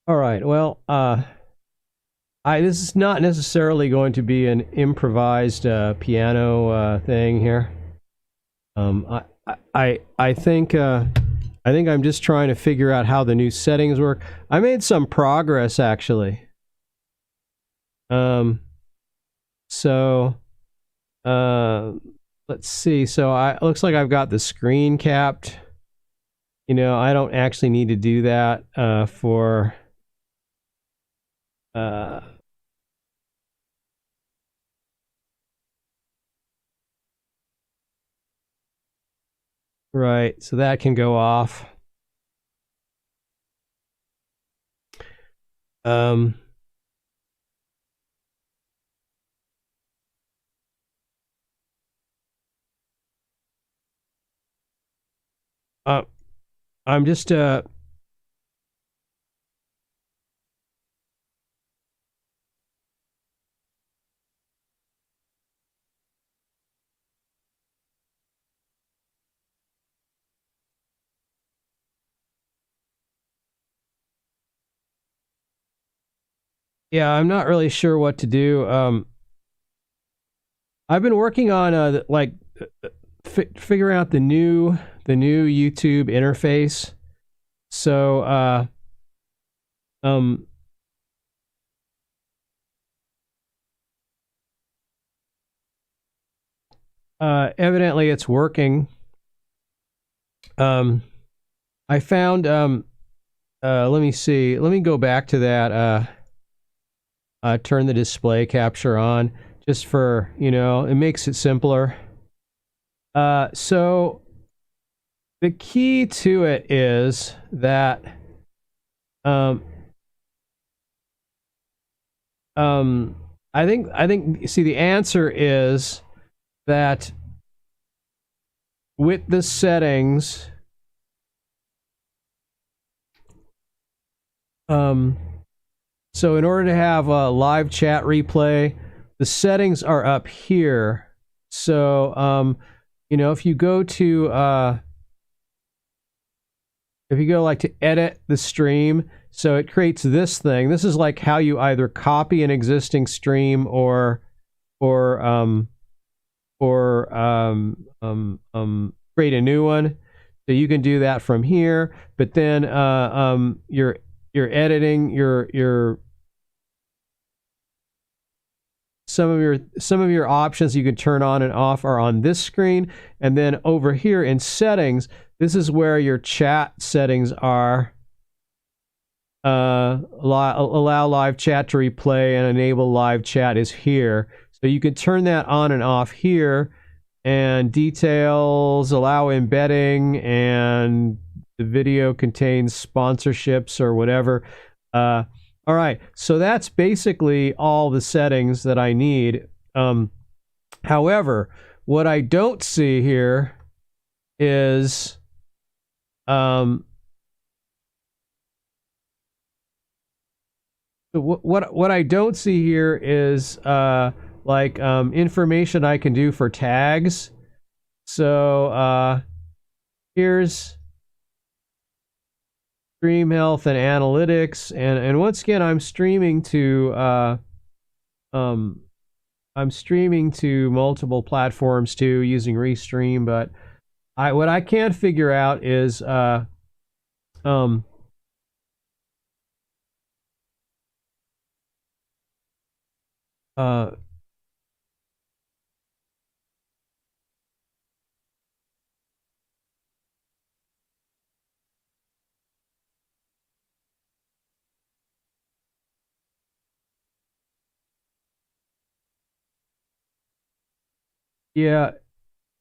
All right. Well, this is not necessarily going to be an improvised piano thing here. I think I'm just trying to figure out how the new settings work. I made some progress actually. Um, so uh, let's see. So I looks like I've got the screen capped. I don't actually need to do that for. Uh, right. So that can go off. Um, uh, I'm just yeah, I'm not really sure what to do. I've been working on figuring out the new YouTube interface. So um evidently it's working. Um I found let me see. Let me go back to that turn the display capture on just for, it makes it simpler. So the key to it is that um um I think see the answer is that with the settings um so in order to have a live chat replay, the settings are up here. So if you go to if you go like to edit the stream, so it creates this thing. This is like how you either copy an existing stream or create a new one. So you can do that from here. But then you're editing your some of your options you can turn on and off are on this screen, and then over here in settings, this is where your chat settings are. Allow live chat to replay and enable live chat is here. So you can turn that on and off here, and details allow embedding, and the video contains sponsorships or whatever. All right, so that's basically all the settings that I need. However, what I don't see here is what I don't see here is information I can do for tags. So here's stream health and analytics, and once again um I'm streaming to multiple platforms too using Restream, but what I can't figure out is um uh yeah,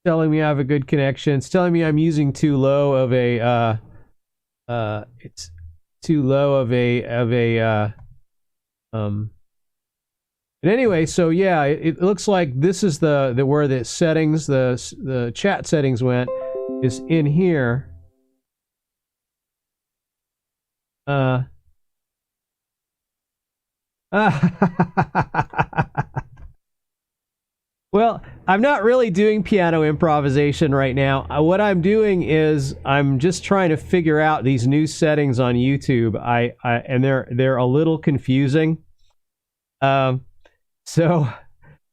telling me I have a good connection. It's telling me I'm using too low of a it's too low of a um but anyway, so yeah, it looks like this is the where the settings, the chat settings went, is in here. Uh Well, I'm not really doing piano improvisation right now. What I'm doing is I'm just trying to figure out these new settings on YouTube. And they're a little confusing. So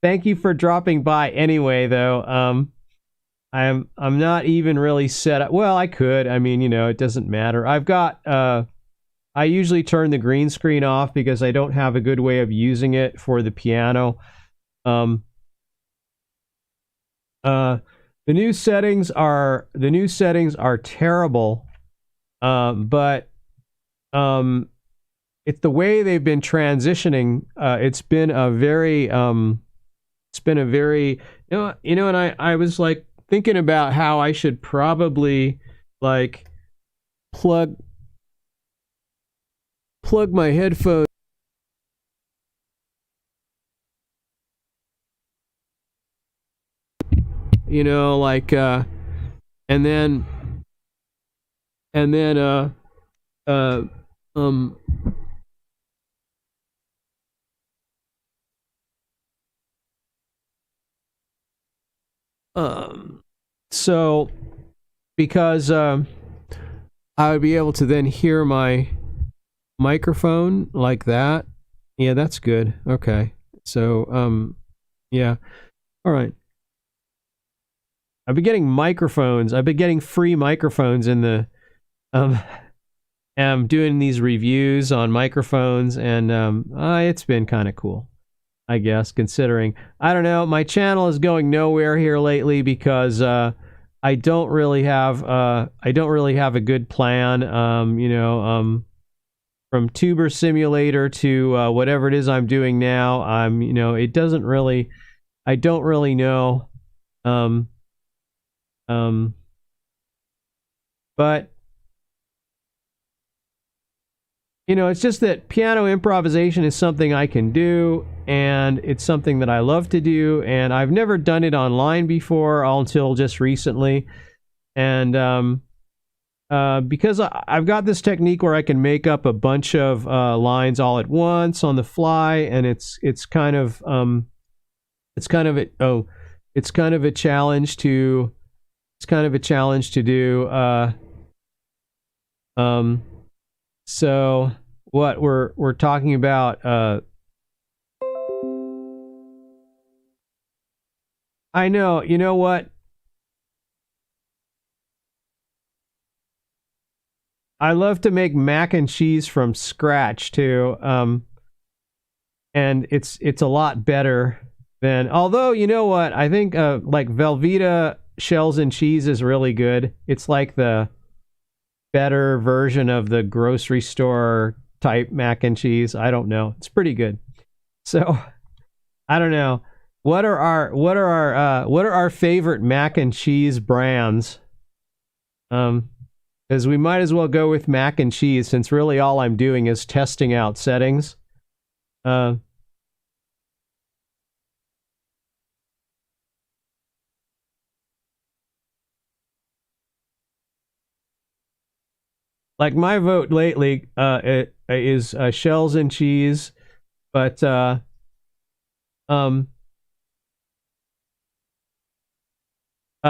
thank you for dropping by anyway, though. I'm not even really set up. Well, I could. I mean, it doesn't matter. I've got I usually turn the green screen off because I don't have a good way of using it for the piano. The new settings are terrible. But it's the way they've been transitioning. It's been a very and I was like thinking about how I should probably like plug my headphones. Like and then uh um so because I would be able to then hear my microphone like that. Yeah, that's good. Okay. So yeah. All right. I've been getting microphones. I've been getting free microphones in the I'm doing these reviews on microphones, and it's been kind of cool, I guess, considering. I don't know, my channel is going nowhere here lately because I don't really have a good plan. From Tuber Simulator to whatever it is I'm doing now, I don't really know. But it's just that piano improvisation is something I can do, and it's something that I love to do, and I've never done it online before until just recently. And because I've got this technique where I can make up a bunch of lines all at once on the fly, and it's kind of a challenge to do. So what we're talking about, I know, you know what? I love to make mac and cheese from scratch too. And it's a lot better than, although you know what? I think like Velveeta shells and cheese is really good. It's like the better version of the grocery store type mac and cheese. I don't know. It's pretty good. So I don't know. What are our favorite mac and cheese brands? Because we might as well go with mac and cheese, since really all I'm doing is testing out settings. Like my vote lately is shells and cheese, but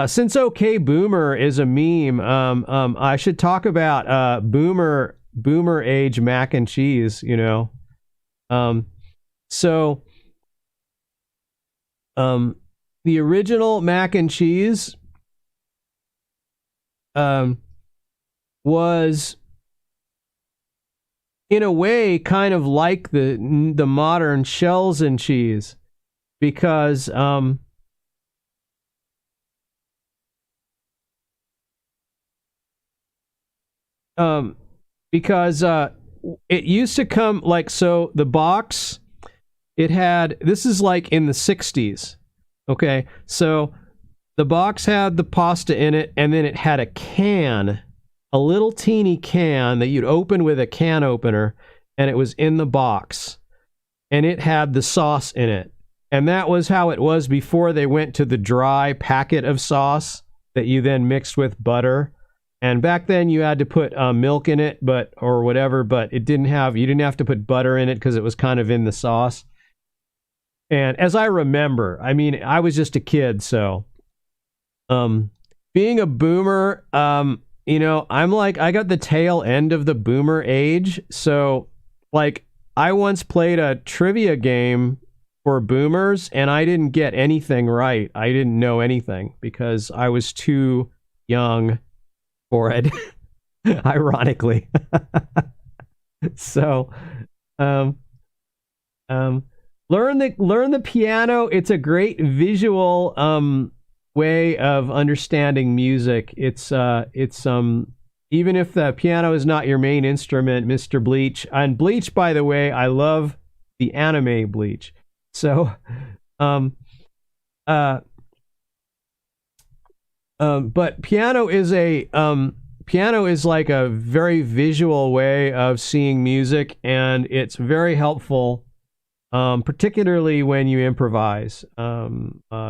since OK Boomer is a meme, I should talk about Boomer age mac and cheese. So the original mac and cheese was in a way kind of like the modern shells and cheese, because it used to come like, so the box, it had, this is like in the 60s. Okay, so the box had the pasta in it, and then it had a can, a little teeny can that you'd open with a can opener, and it was in the box, and it had the sauce in it. And that was how it was before they went to the dry packet of sauce that you then mixed with butter. And back then you had to put milk in it, or whatever, but you didn't have to put butter in it because it was kind of in the sauce. And as I remember, I mean, I was just a kid, so being a boomer, you know, I'm like, I got the tail end of the boomer age. So, like, I once played a trivia game for boomers and I didn't get anything right. I didn't know anything because I was too young for it, ironically. So, um, learn the piano. It's a great visual way of understanding music. It's even if the piano is not your main instrument, Mr. Bleach. And Bleach, by the way, I love the anime Bleach. So, but piano is like a very visual way of seeing music, and it's very helpful. Particularly when you improvise,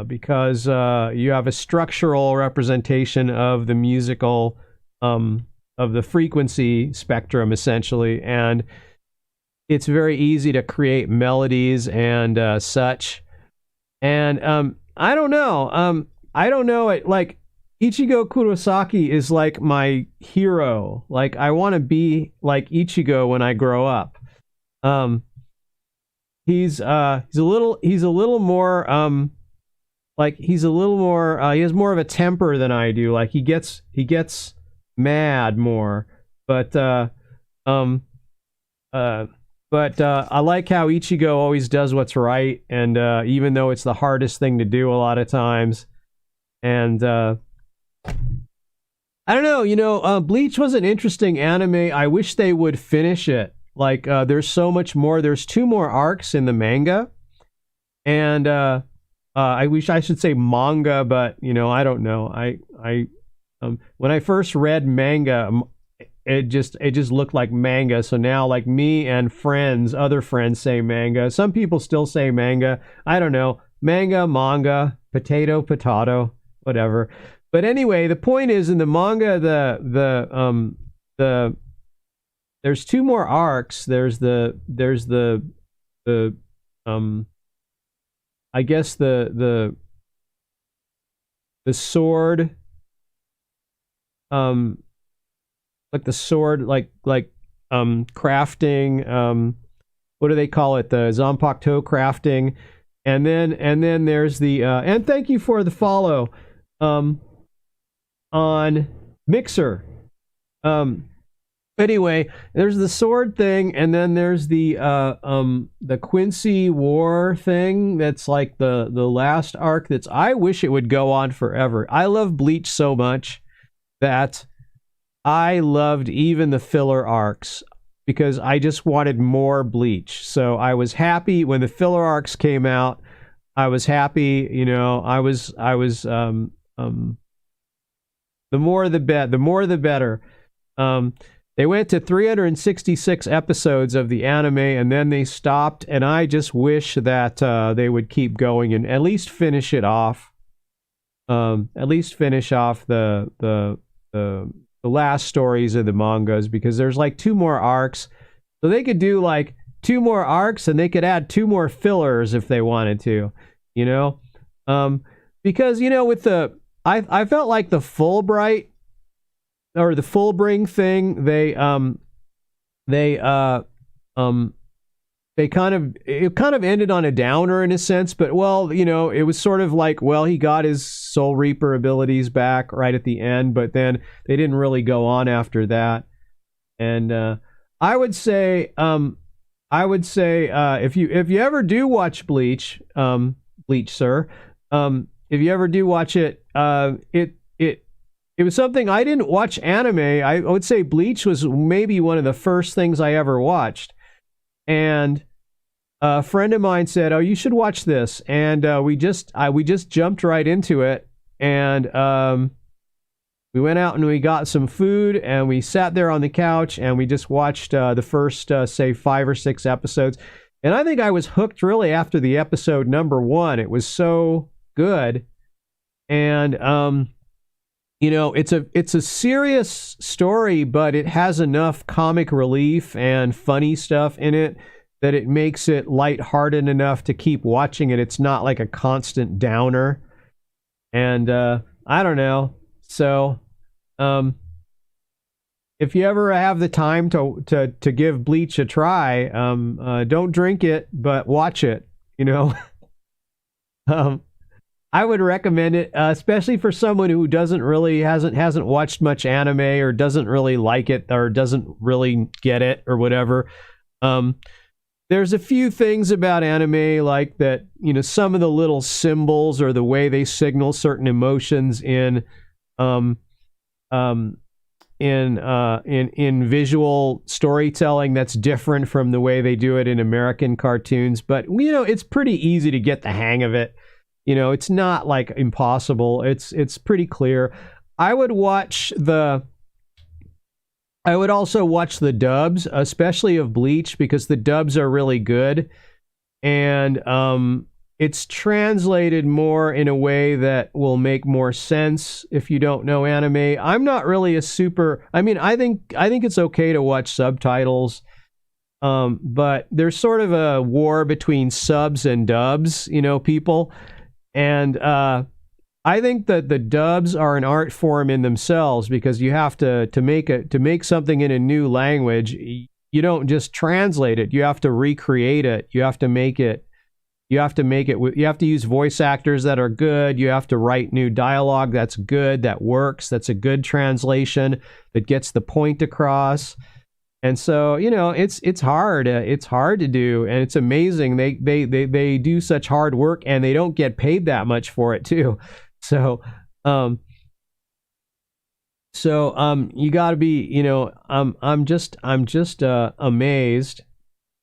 because you have a structural representation of the musical, of the frequency spectrum, essentially, and it's very easy to create melodies and such. And I don't know. It like Ichigo Kurosaki is like my hero. Like I want to be like Ichigo when I grow up. He's a little more he has more of a temper than I do. Like he gets mad more. But I like how Ichigo always does what's right, and even though it's the hardest thing to do a lot of times. And I don't know, you know, Bleach was an interesting anime. I wish they would finish it. Like, there's so much more. There's 2 more arcs in the manga. And I wish I should say manga, but, you know, I don't know. When I first read manga, it just looked like manga. So now, like, me and other friends say manga. Some people still say manga. I don't know. Manga, potato, whatever. But anyway, the point is, in the manga, there's 2 more arcs. There's the I guess the sword, like the sword, like crafting, what do they call it? The Zanpakuto crafting. And then there's the and thank you for the follow on Mixer. Anyway, there's the sword thing, and then there's the Quincy War thing. That's like the last arc. I wish it would go on forever. I love Bleach so much that I loved even the filler arcs because I just wanted more Bleach. So I was happy when the filler arcs came out. I was happy, you know. I was the more the better. They went to 366 episodes of the anime, and then they stopped, and I just wish that they would keep going and at least finish it off. At least finish off the last stories of the mangas, because there's like 2 more arcs. So they could do like 2 more arcs, and they could add 2 more fillers if they wanted to, you know? Because, you know, with I felt like the Fulbright or the Fullbring thing, it kind of ended on a downer in a sense, but well, you know, it was sort of like, well, he got his Soul Reaper abilities back right at the end, but then they didn't really go on after that. And I would say if you ever do watch Bleach, sir, if you ever do watch it, it was something. I didn't watch anime. I would say Bleach was maybe one of the first things I ever watched. And a friend of mine said, "Oh, you should watch this." And we just jumped right into it. And we went out and we got some food, and we sat there on the couch, and we just watched the first, say, 5 or 6 episodes. And I think I was hooked really after the episode number 1. It was so good. And you know, it's a serious story, but it has enough comic relief and funny stuff in it that it makes it lighthearted enough to keep watching it. It's not like a constant downer. And I don't know. So if you ever have the time to give Bleach a try, don't drink it, but watch it. You know, I would recommend it, especially for someone who hasn't watched much anime or doesn't really like it or doesn't really get it or whatever. There's a few things about anime like that, you know, some of the little symbols or the way they signal certain emotions in visual storytelling that's different from the way they do it in American cartoons. But, you know, it's pretty easy to get the hang of it. You know, it's not like impossible. It's pretty clear. I would also watch the dubs, especially of Bleach, because the dubs are really good. And it's translated more in a way that will make more sense if you don't know anime. I'm not really I think it's okay to watch subtitles. But there's sort of a war between subs and dubs, you know, people. And I think that the dubs are an art form in themselves, because you have to make something in a new language. You don't just translate it. You have to recreate it. You have to make it. You have to use voice actors that are good. You have to write new dialogue that's good, that works, that's a good translation, that gets the point across. And so, you know, it's hard. It's hard to do, and it's amazing. They do such hard work, and they don't get paid that much for it too. So, you got to be, you know, I'm just amazed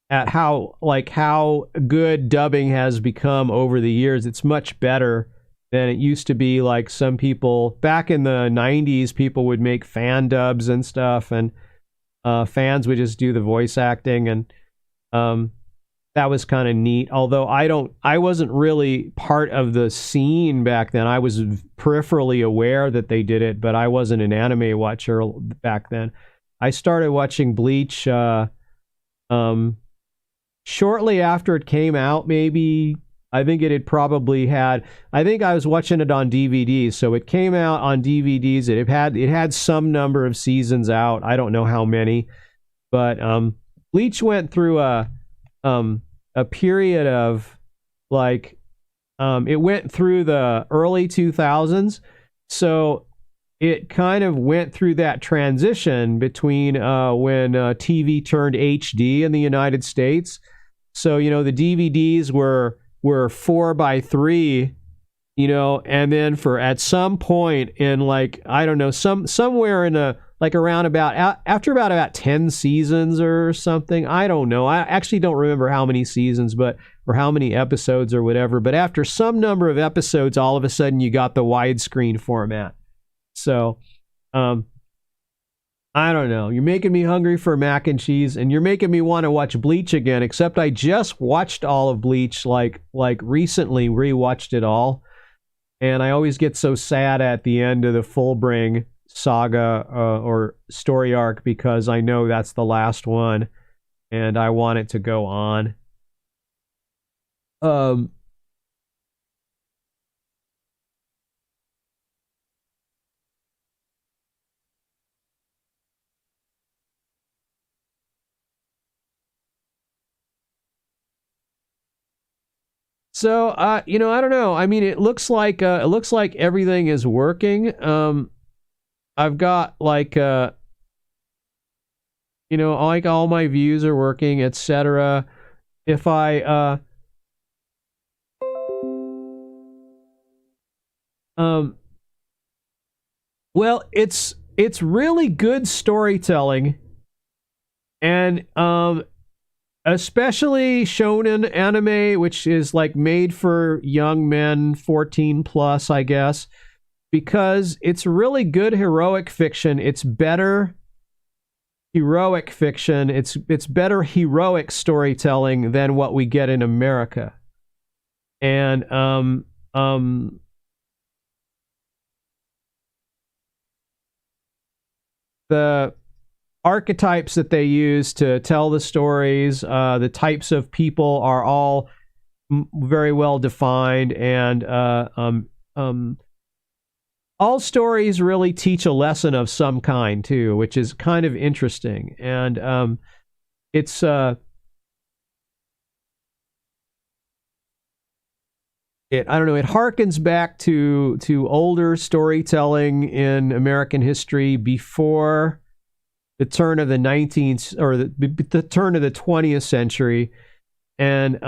at how good dubbing has become over the years. It's much better than it used to be. Like, some people back in the 90s, people would make fan dubs and stuff, and fans would just do the voice acting, and that was kind of neat. Although I wasn't really part of the scene back then. I was peripherally aware that they did it, but I wasn't an anime watcher back then. I started watching Bleach shortly after it came out. Maybe I think I think I was watching it on DVDs. So it came out on DVDs. It had some number of seasons out. I don't know how many, but Bleach went through a period of it went through the early 2000s. So it kind of went through that transition between when TV turned HD in the United States. So, you know, the DVDs were 4:3, you know, and then at some point in, like, I don't know, somewhere in after about 10 seasons or something. I don't know. I actually don't remember how many seasons, or how many episodes or whatever. But after some number of episodes, all of a sudden you got the widescreen format. So, I don't know. You're making me hungry for mac and cheese, and you're making me want to watch Bleach again, except I just watched all of Bleach, like recently rewatched it all. And I always get so sad at the end of the Fullbring saga or story arc, because I know that's the last one and I want it to go on. So, you know, I don't know. I mean, it looks like everything is working. I've got you know, like, all my views are working, etc. If I well, it's really good storytelling, and especially shonen anime, which is like made for young men, 14 plus, I guess, because it's really good heroic fiction. It's better heroic fiction. It's better heroic storytelling than what we get in America. And the archetypes that they use to tell the stories, the types of people are all very well defined, and all stories really teach a lesson of some kind too, which is kind of interesting. And it's I don't know, it harkens back to older storytelling in American history before the turn of the 19th or the turn of the 20th century, and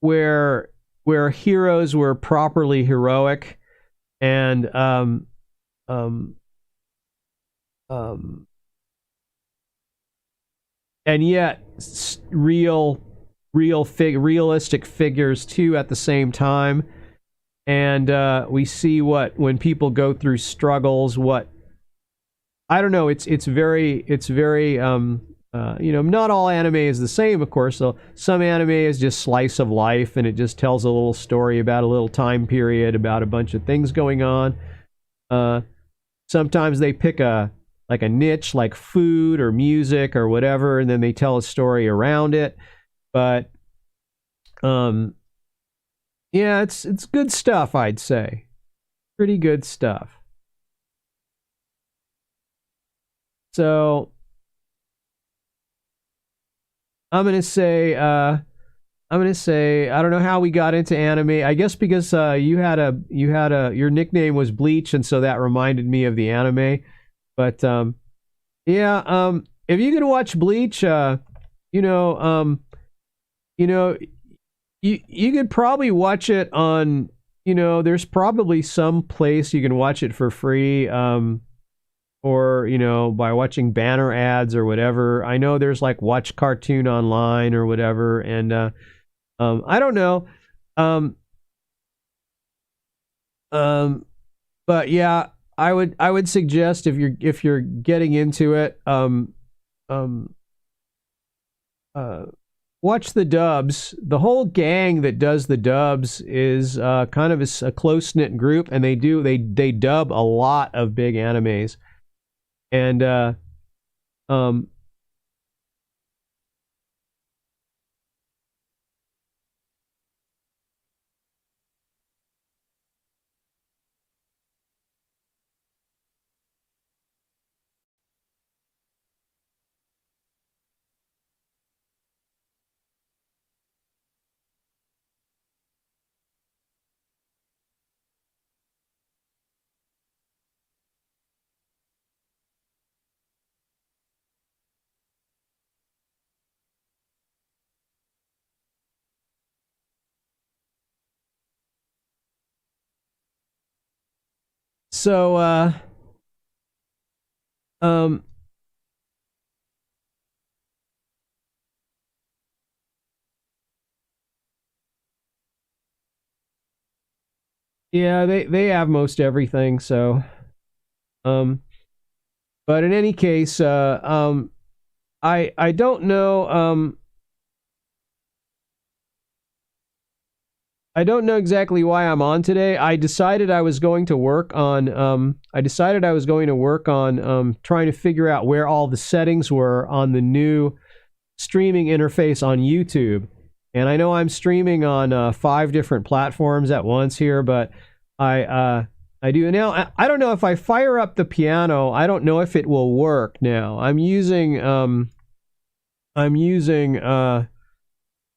where heroes were properly heroic, and and yet realistic figures too at the same time. And we see when people go through struggles, what I don't know, it's very not all anime is the same, of course. So some anime is just slice of life, and it just tells a little story about a little time period, about a bunch of things going on. Sometimes they pick a niche like food or music or whatever, and then they tell a story around it. But yeah, it's good stuff, I'd say. Pretty good stuff. So I'm gonna say I don't know how we got into anime. I guess because your nickname was Bleach, and so that reminded me of the anime. But yeah, if you can watch Bleach, you could probably watch it on, there's probably some place you can watch it for free, or, by watching banner ads or whatever. I know there's like Watch Cartoon Online or whatever, and I don't know. But yeah, I would suggest if you're getting into it, watch the dubs. The whole gang that does the dubs is kind of a close-knit group, and they dub a lot of big animes. And so um yeah, they have most everything. So but in any case, I don't know. I don't know exactly why I'm on today. I decided I was going to work on trying to figure out where all the settings were on the new streaming interface on YouTube. And I know I'm streaming on 5 different platforms at once here, but I do now. I don't know if I fire up the piano. I don't know if it will work now. I'm using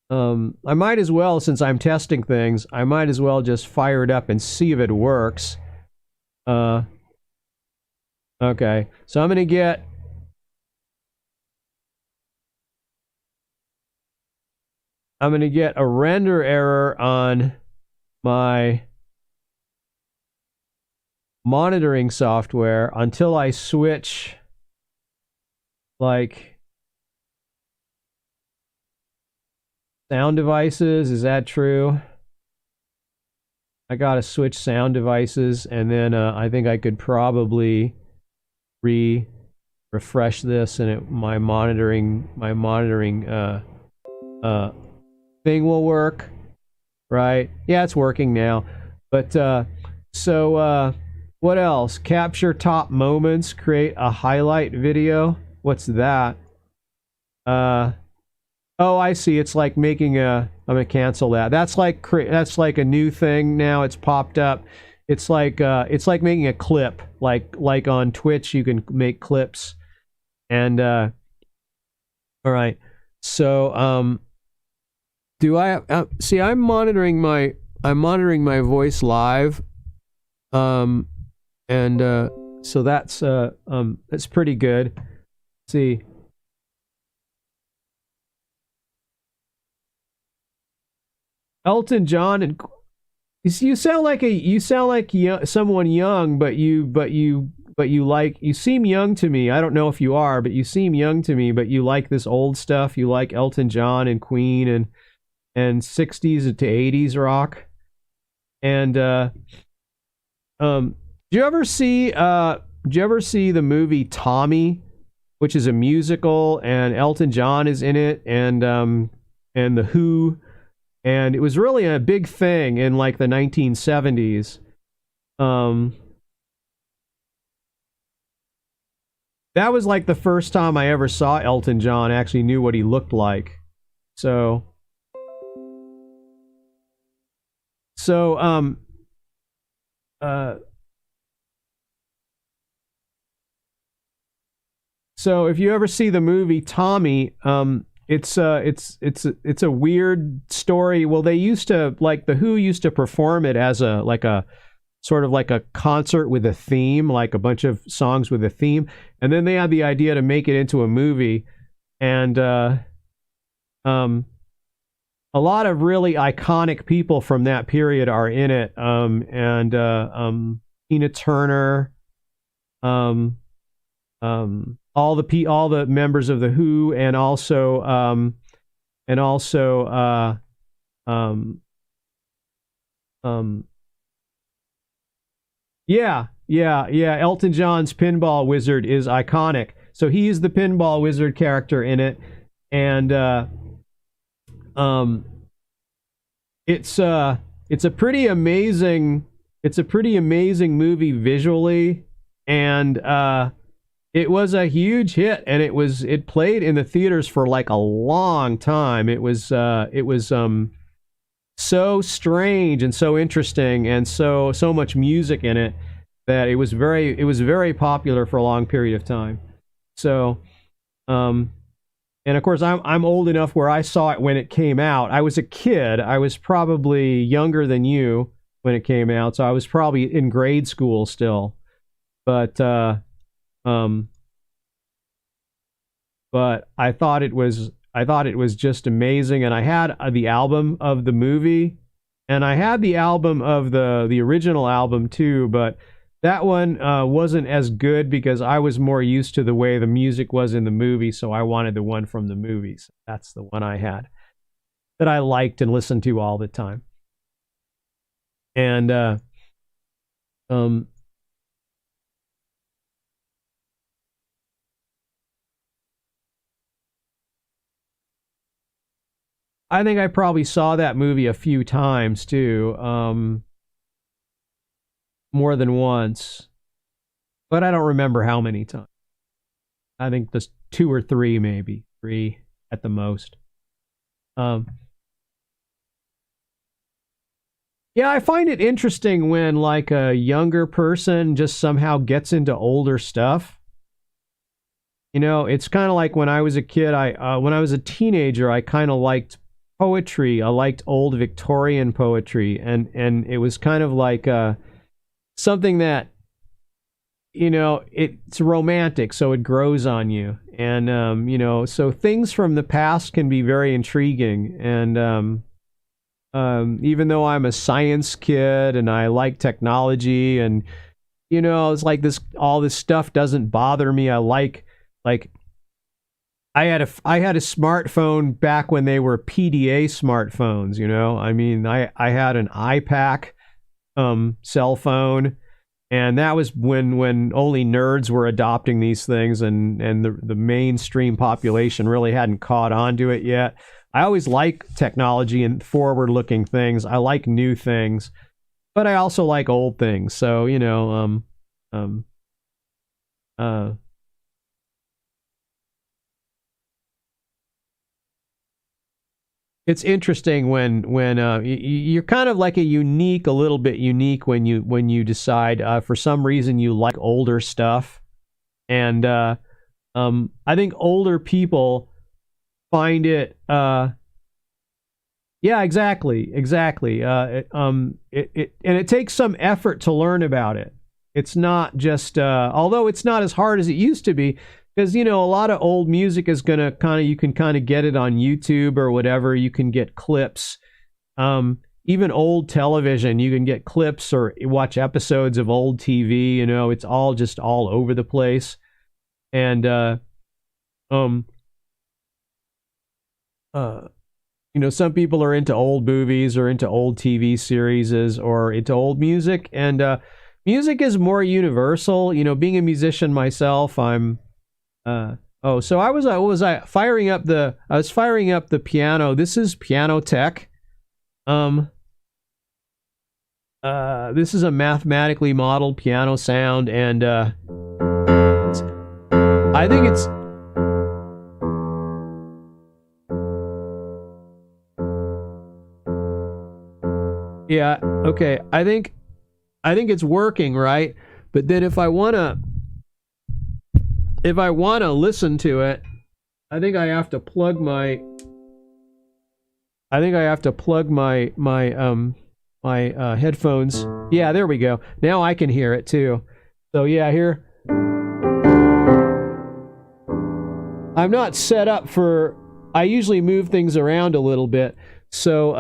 I might as well, since I'm testing things, I might as well just fire it up and see if it works. Okay, so I'm gonna get a render error on my monitoring software until I switch like sound devices. Is that true? I gotta switch sound devices, and then I think I could probably refresh this, and my monitoring thing will work, right? Yeah, it's working now. But so what else? Capture top moments, create a highlight video. What's that? Uh, oh, I see. It's like making a. I'm gonna cancel that. That's like a new thing now. It's popped up. It's like making a clip. Like on Twitch, you can make clips. And all right. So do I see? I'm monitoring my voice live. Um, and so that's pretty good. Let's see. Elton John and you sound like someone young, you seem young to me. I don't know if you are, but you seem young to me. But you like this old stuff. You like Elton John and Queen and 60s to 80s rock. And did you ever see the movie Tommy, which is a musical, and Elton John is in it, and the Who. And it was really a big thing in like the 1970s. That was like the first time I ever saw Elton John, actually knew what he looked like. So uh so if you ever see the movie Tommy, it's a weird story. Well, they used to, like, the Who used to perform it as a sort of like a concert with a theme, like a bunch of songs with a theme, and then they had the idea to make it into a movie. And a lot of really iconic people from that period are in it. Tina Turner, all the members of the Who, and also yeah. Elton John's Pinball Wizard is iconic. So he's the Pinball Wizard character in it, and it's a pretty amazing movie visually, and it was a huge hit, and it played in the theaters for like a long time. It was so strange and so interesting, and so much music in it, that it was very popular for a long period of time. So and of course I'm old enough where I saw it when it came out. I was a kid. I was probably younger than you when it came out, so I was probably in grade school still. But I thought it was just amazing, and I had the album of the movie, and I had the album of the original album too, but that one wasn't as good because I was more used to the way the music was in the movie, so I wanted the one from the movies. That's the one I had that I liked and listened to all the time. And I think I probably saw that movie a few times too, more than once, but I don't remember how many times. I think just two or three, maybe three at the most. Yeah, I find it interesting when like a younger person just somehow gets into older stuff. You know, it's kind of like when I was a kid. When I was a teenager, I kind of liked poetry. I liked old Victorian poetry, and it was kind of like something that, you know, it's romantic, so it grows on you, and you know, so things from the past can be very intriguing. And even though I'm a science kid and I like technology, and you know, it's like all this stuff doesn't bother me. I like I had a smartphone back when they were PDA smartphones. You know, I mean, I had an iPac cell phone, and that was when only nerds were adopting these things, and the mainstream population really hadn't caught on to it yet. I always like technology and forward-looking things. I like new things, but I also like old things. So, you know, it's interesting when you're kind of like a little bit unique when you decide for some reason you like older stuff, and I think older people find it. Yeah, exactly. And it takes some effort to learn about it. It's not just, although it's not as hard as it used to be, because a lot of old music is gonna you can kind of get it on YouTube or whatever. You can get clips. Even old television, you can get clips or watch episodes of old TV. It's all just all over the place, and some people are into old movies or into old TV series or into old music, and music is more universal. Being a musician myself, I'm. So I was firing up the piano. This is Piano Tech. This is a mathematically modeled piano sound, and I think it's. Yeah, okay. I think it's working, right? But then if I wanna listen to it, I think I have to plug my headphones. Yeah, there we go. Now I can hear it too. So yeah, here. I'm not set up for. I usually move things around a little bit. So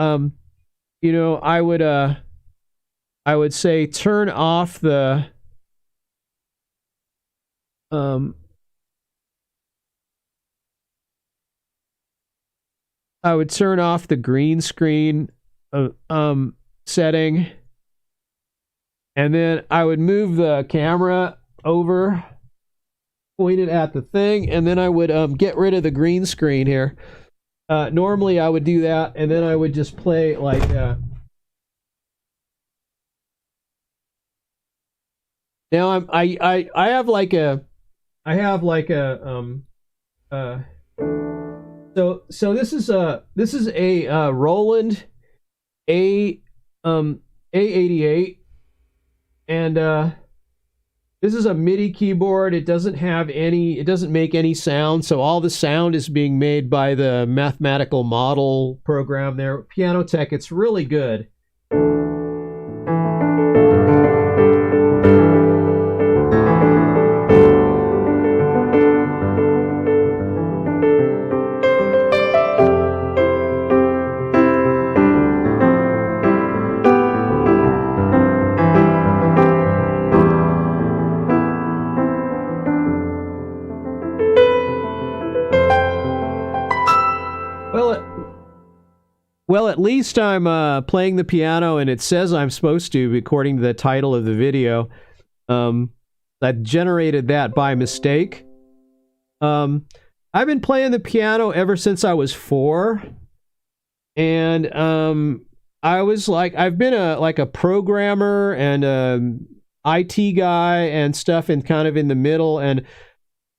I would say turn off the I would turn off the green screen setting, and then I would move the camera over, point it at the thing, and then I would get rid of the green screen here. Normally I would do that, and then I would just play like now I have like a so this is a Roland A88, and this is a MIDI keyboard. It doesn't make any sound, so all the sound is being made by the mathematical model program there. Piano Tech, it's really good. Well, at least I'm playing the piano, and it says I'm supposed to, according to the title of the video. I generated that by mistake. I've been playing the piano ever since I was 4, and I was I've been a programmer and a IT guy and stuff, and kind of in the middle. And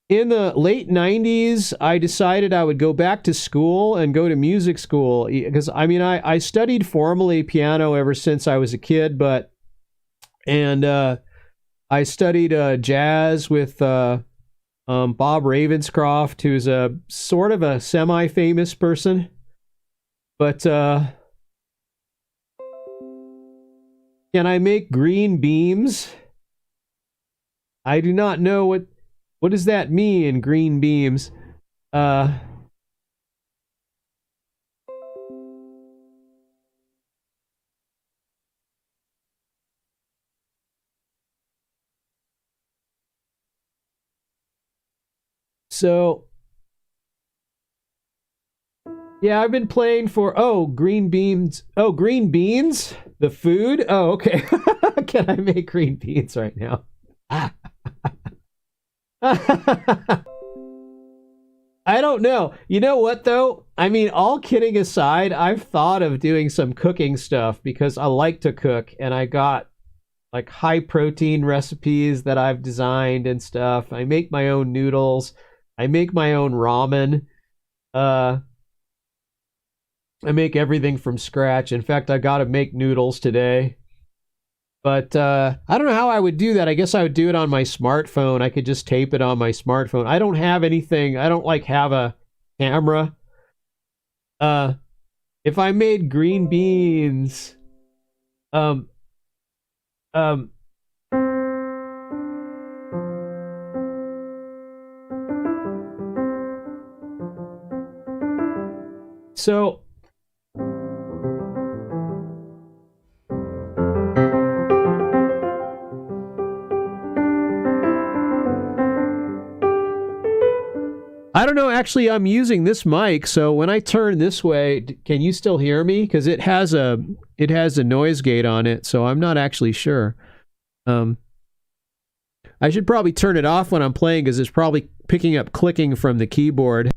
in the late 90s, I decided I would go back to school and go to music school, because I studied formally piano ever since I was a kid, and I studied jazz with Bob Ravenscroft, who's a sort of a semi-famous person. But can I make green beams? I do not know what does that mean, green beams? So, yeah, I've been playing for, green beans. Oh, green beans? The food? Oh, okay. Can I make green beans right now? I don't know. You know what, though? All kidding aside, I've thought of doing some cooking stuff because I like to cook, and I got high protein recipes that I've designed and stuff. I make my own noodles. I make my own ramen. I make everything from scratch. In fact, I got to make noodles today. But I don't know how I would do that. I guess I would do it on my smartphone. I could just tape it on my smartphone. I don't have anything. I don't like have a camera. If I made green beans, um, um, so I don't know. Actually, I'm using this mic, so when I turn this way, can you still hear me? Because it has a noise gate on it, so I'm not actually sure. I should probably turn it off when I'm playing because it's probably picking up clicking from the keyboard.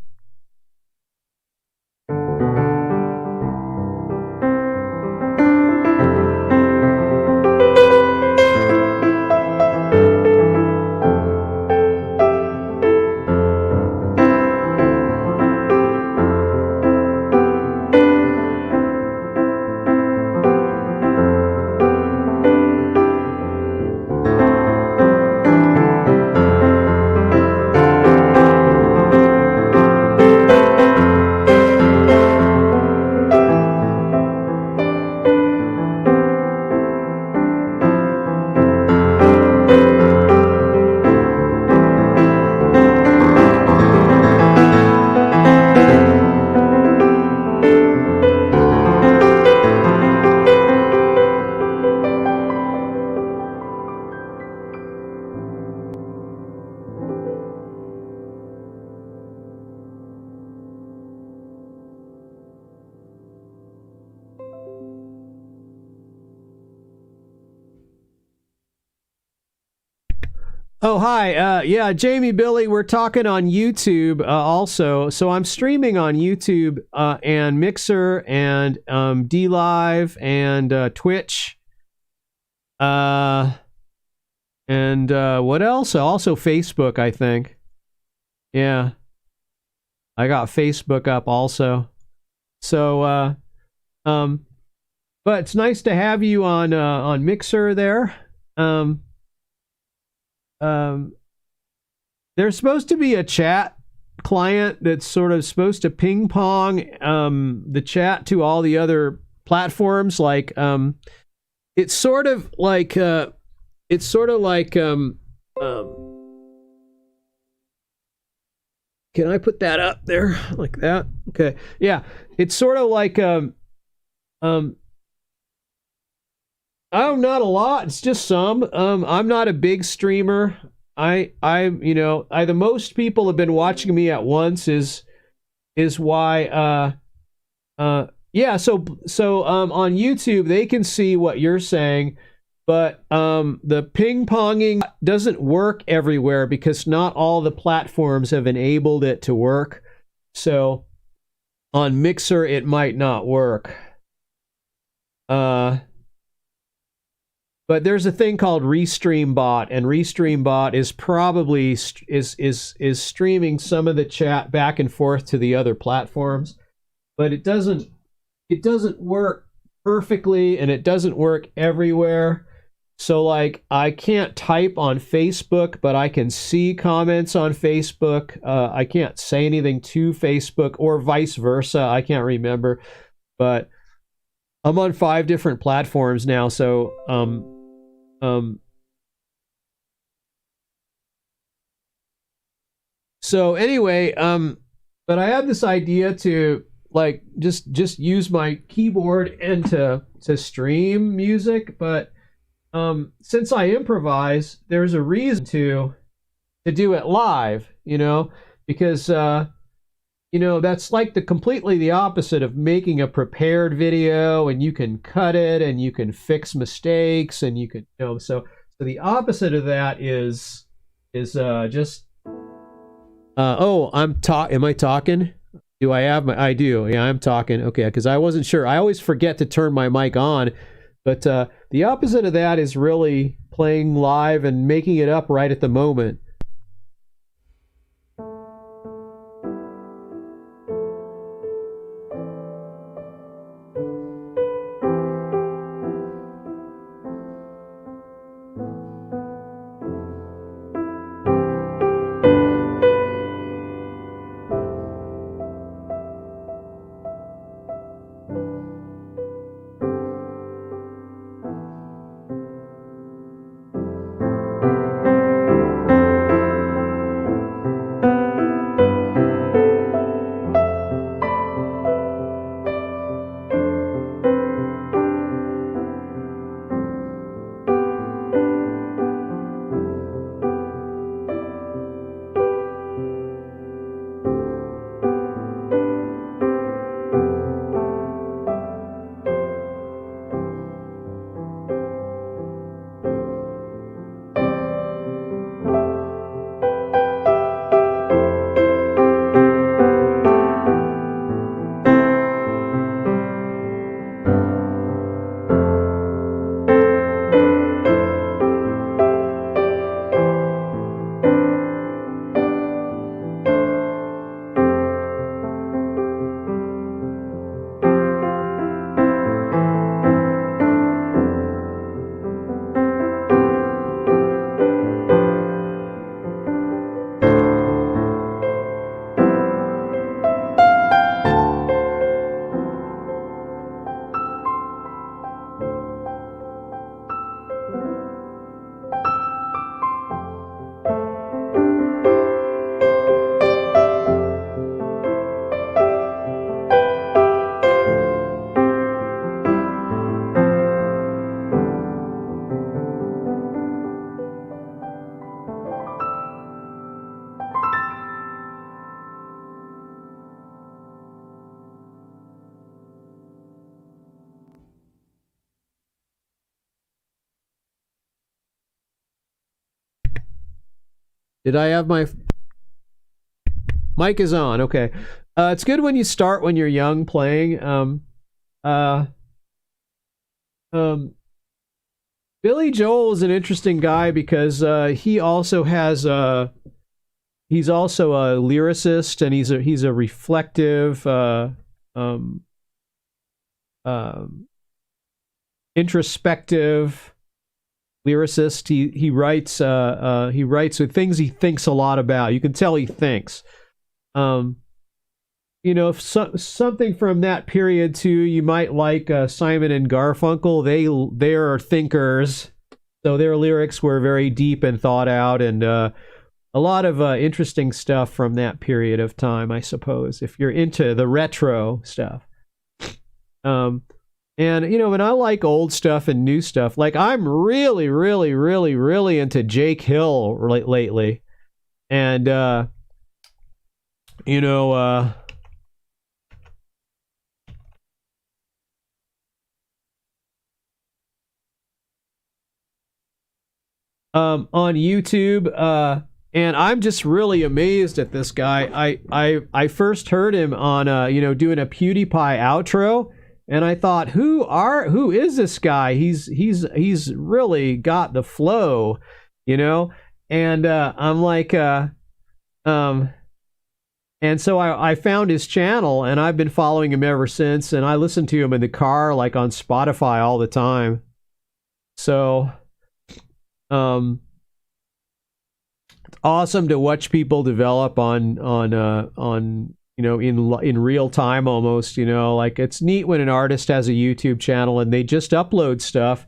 Oh, hi. Yeah, Jamie, Billy, we're talking on YouTube also. So I'm streaming on YouTube and Mixer and D Live and Twitch. And what else? Also Facebook, I think. Yeah. I got Facebook up also. So, but it's nice to have you on Mixer there. There's supposed to be a chat client that's sort of supposed to ping pong the chat to all the other platforms. Like it's sort of like can I put that up there like that? Okay, yeah, it's sort of like oh, not a lot. It's just some. I'm not a big streamer. The most people have been watching me at once is why. Yeah. So on YouTube they can see what you're saying, but the ping ponging doesn't work everywhere because not all the platforms have enabled it to work. So on Mixer it might not work. But there's a thing called RestreamBot, and RestreamBot is probably is streaming some of the chat back and forth to the other platforms, but it doesn't work perfectly, and it doesn't work everywhere. So like I can't type on Facebook, but I can see comments on Facebook. I can't say anything to Facebook or vice versa. I can't remember, but I'm on 5 different platforms now, so so anyway, but I had this idea to like just use my keyboard and to stream music, but since I improvise, there's a reason to do it live, because that's like completely the opposite of making a prepared video, and you can cut it and you can fix mistakes and you can, so the opposite of that is just am I talking? Do I have I do. Yeah, I'm talking. Okay, because I wasn't sure. I always forget to turn my mic on, but the opposite of that is really playing live and making it up right at the moment. Did I have my mic is on? Okay. It's good when you start when you're young playing. Uh, um, Billy Joel is an interesting guy because he also has he's also a lyricist, and he's a reflective um, um, introspective lyricist. He writes with things he thinks a lot about. You can tell he thinks. Um, if something from that period too, you might like Simon and Garfunkel. They are thinkers, so their lyrics were very deep and thought out, and a lot of interesting stuff from that period of time, I suppose, if you're into the retro stuff. Um, and I like old stuff and new stuff. Like, I'm really, really, really, really into Jake Hill lately. And, you know, on YouTube, and I'm just really amazed at this guy. I first heard him on doing a PewDiePie outro, and I thought, who is this guy? He's really got the flow, and I'm like and so I found his channel, and I've been following him ever since, and I listen to him in the car, like on Spotify all the time. So it's awesome to watch people develop on in real time almost. Like, it's neat when an artist has a YouTube channel and they just upload stuff,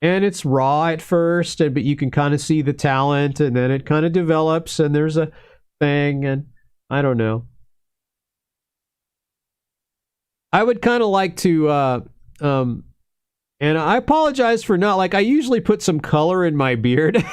and it's raw at first, but you can kind of see the talent, and then it kind of develops, and there's a thing, and I don't know. I would kind of like to and I apologize for not, like, I usually put some color in my beard.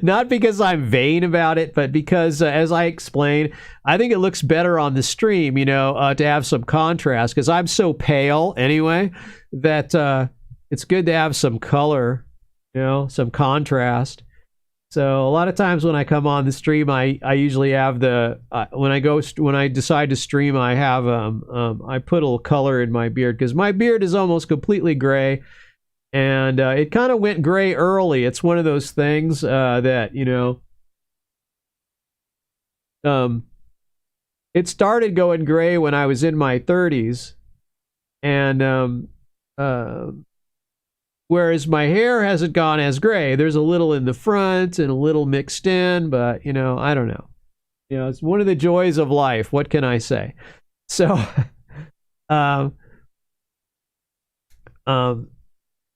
Not because I'm vain about it, but because, as I explained, I think it looks better on the stream, to have some contrast, because I'm so pale anyway, that it's good to have some color, some contrast. So a lot of times when I come on the stream, I usually have when I decide to stream, I have I put a little color in my beard, because my beard is almost completely gray, and it kind of went gray early. It's one of those things that it started going gray when I was in my 30s, and whereas my hair hasn't gone as gray. There's a little in the front and a little mixed in, but, I don't know. It's one of the joys of life. What can I say? So,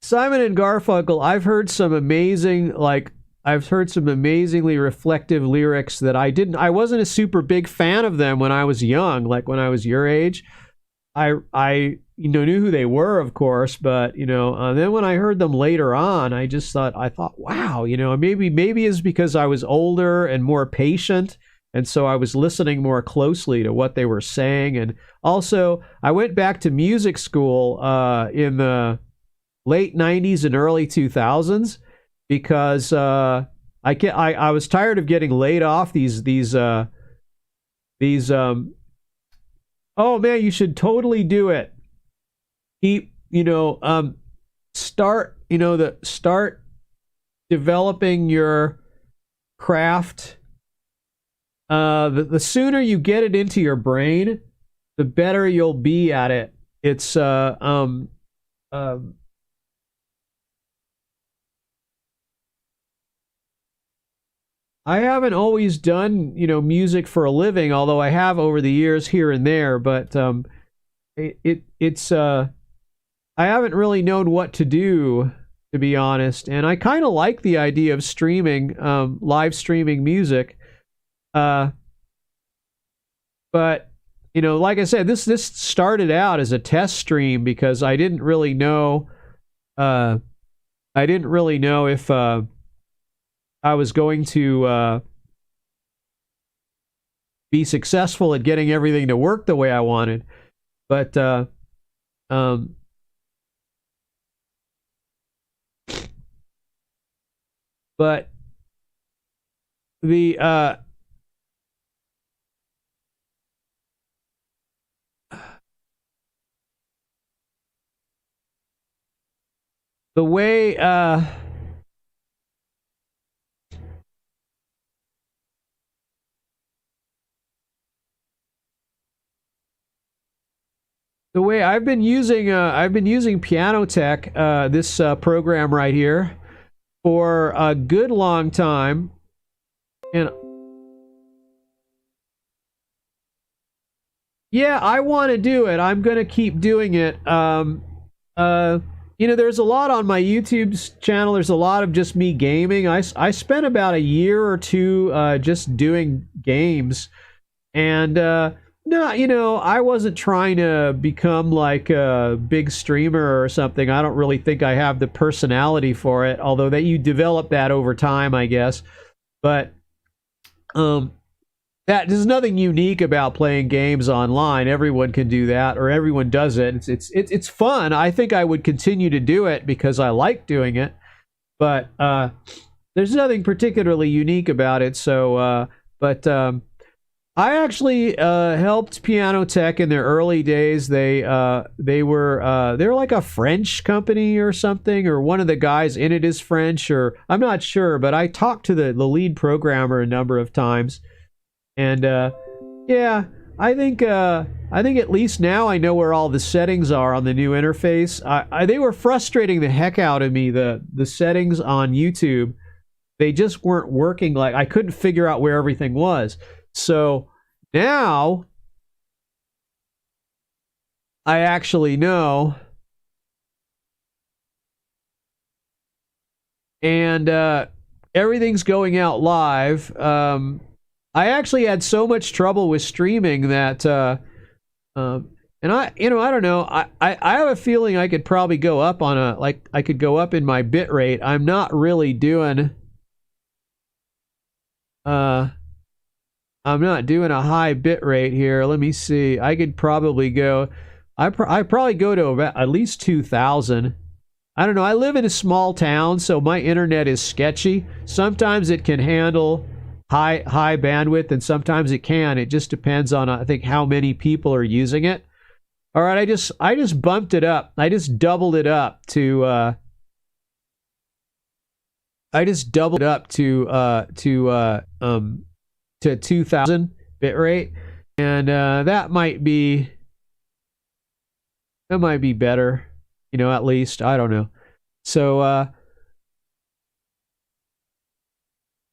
Simon and Garfunkel, I've heard some amazingly reflective lyrics that I wasn't a super big fan of them when I was young, like when I was your age. I knew who they were, of course, but then when I heard them later on, I thought, wow, maybe it's because I was older and more patient, and so I was listening more closely to what they were saying. And also, I went back to music school in the late 90s and early 2000s, because I was tired of getting laid off these oh man, you should totally do it. Start developing your craft. The sooner you get it into your brain, the better you'll be at it. It's I haven't always done, music for a living, although I have over the years here and there, but it's I haven't really known what to do, to be honest. And I kind of like the idea of streaming, live streaming music. But like I said, this started out as a test stream, because I didn't really know if I was going to be successful at getting everything to work the way I wanted. But the the way the way I've been using Piano Tech, this program right here, for a good long time, and yeah, I want to do it. I'm gonna keep doing it. Uh, there's a lot on my YouTube channel. There's a lot of just me gaming. I spent about a year or two just doing games, and no, I wasn't trying to become like a big streamer or something. I don't really think I have the personality for it, although that you develop that over time, I guess. But um, there's nothing unique about playing games online. Everyone can do that, or everyone does it. It's fun. I think I would continue to do it because I like doing it. But there's nothing particularly unique about it. So, I actually helped Piano Tech in their early days. They were like a French company or something, or one of the guys in it is French, or I'm not sure. But I talked to the lead programmer a number of times. And yeah, I think at least now I know where all the settings are on the new interface. They were frustrating the heck out of me. The settings on YouTube, they just weren't working. Like I couldn't figure out where everything was. So now I actually know, and everything's going out live. I actually had so much trouble with streaming that, and I don't know. I have a feeling I could probably go up on I could go up in my bit rate. I'm not really doing, I'm not doing a high bit rate here. Let me see. I could probably go, I probably go to about at least 2,000. I don't know. I live in a small town, so my internet is sketchy. Sometimes it can handle high bandwidth, and sometimes it can. It just depends on, I think, how many people are using it. All right, I just bumped it up. I just doubled it up to 2,000 bit rate, and that might be better. At least I don't know. So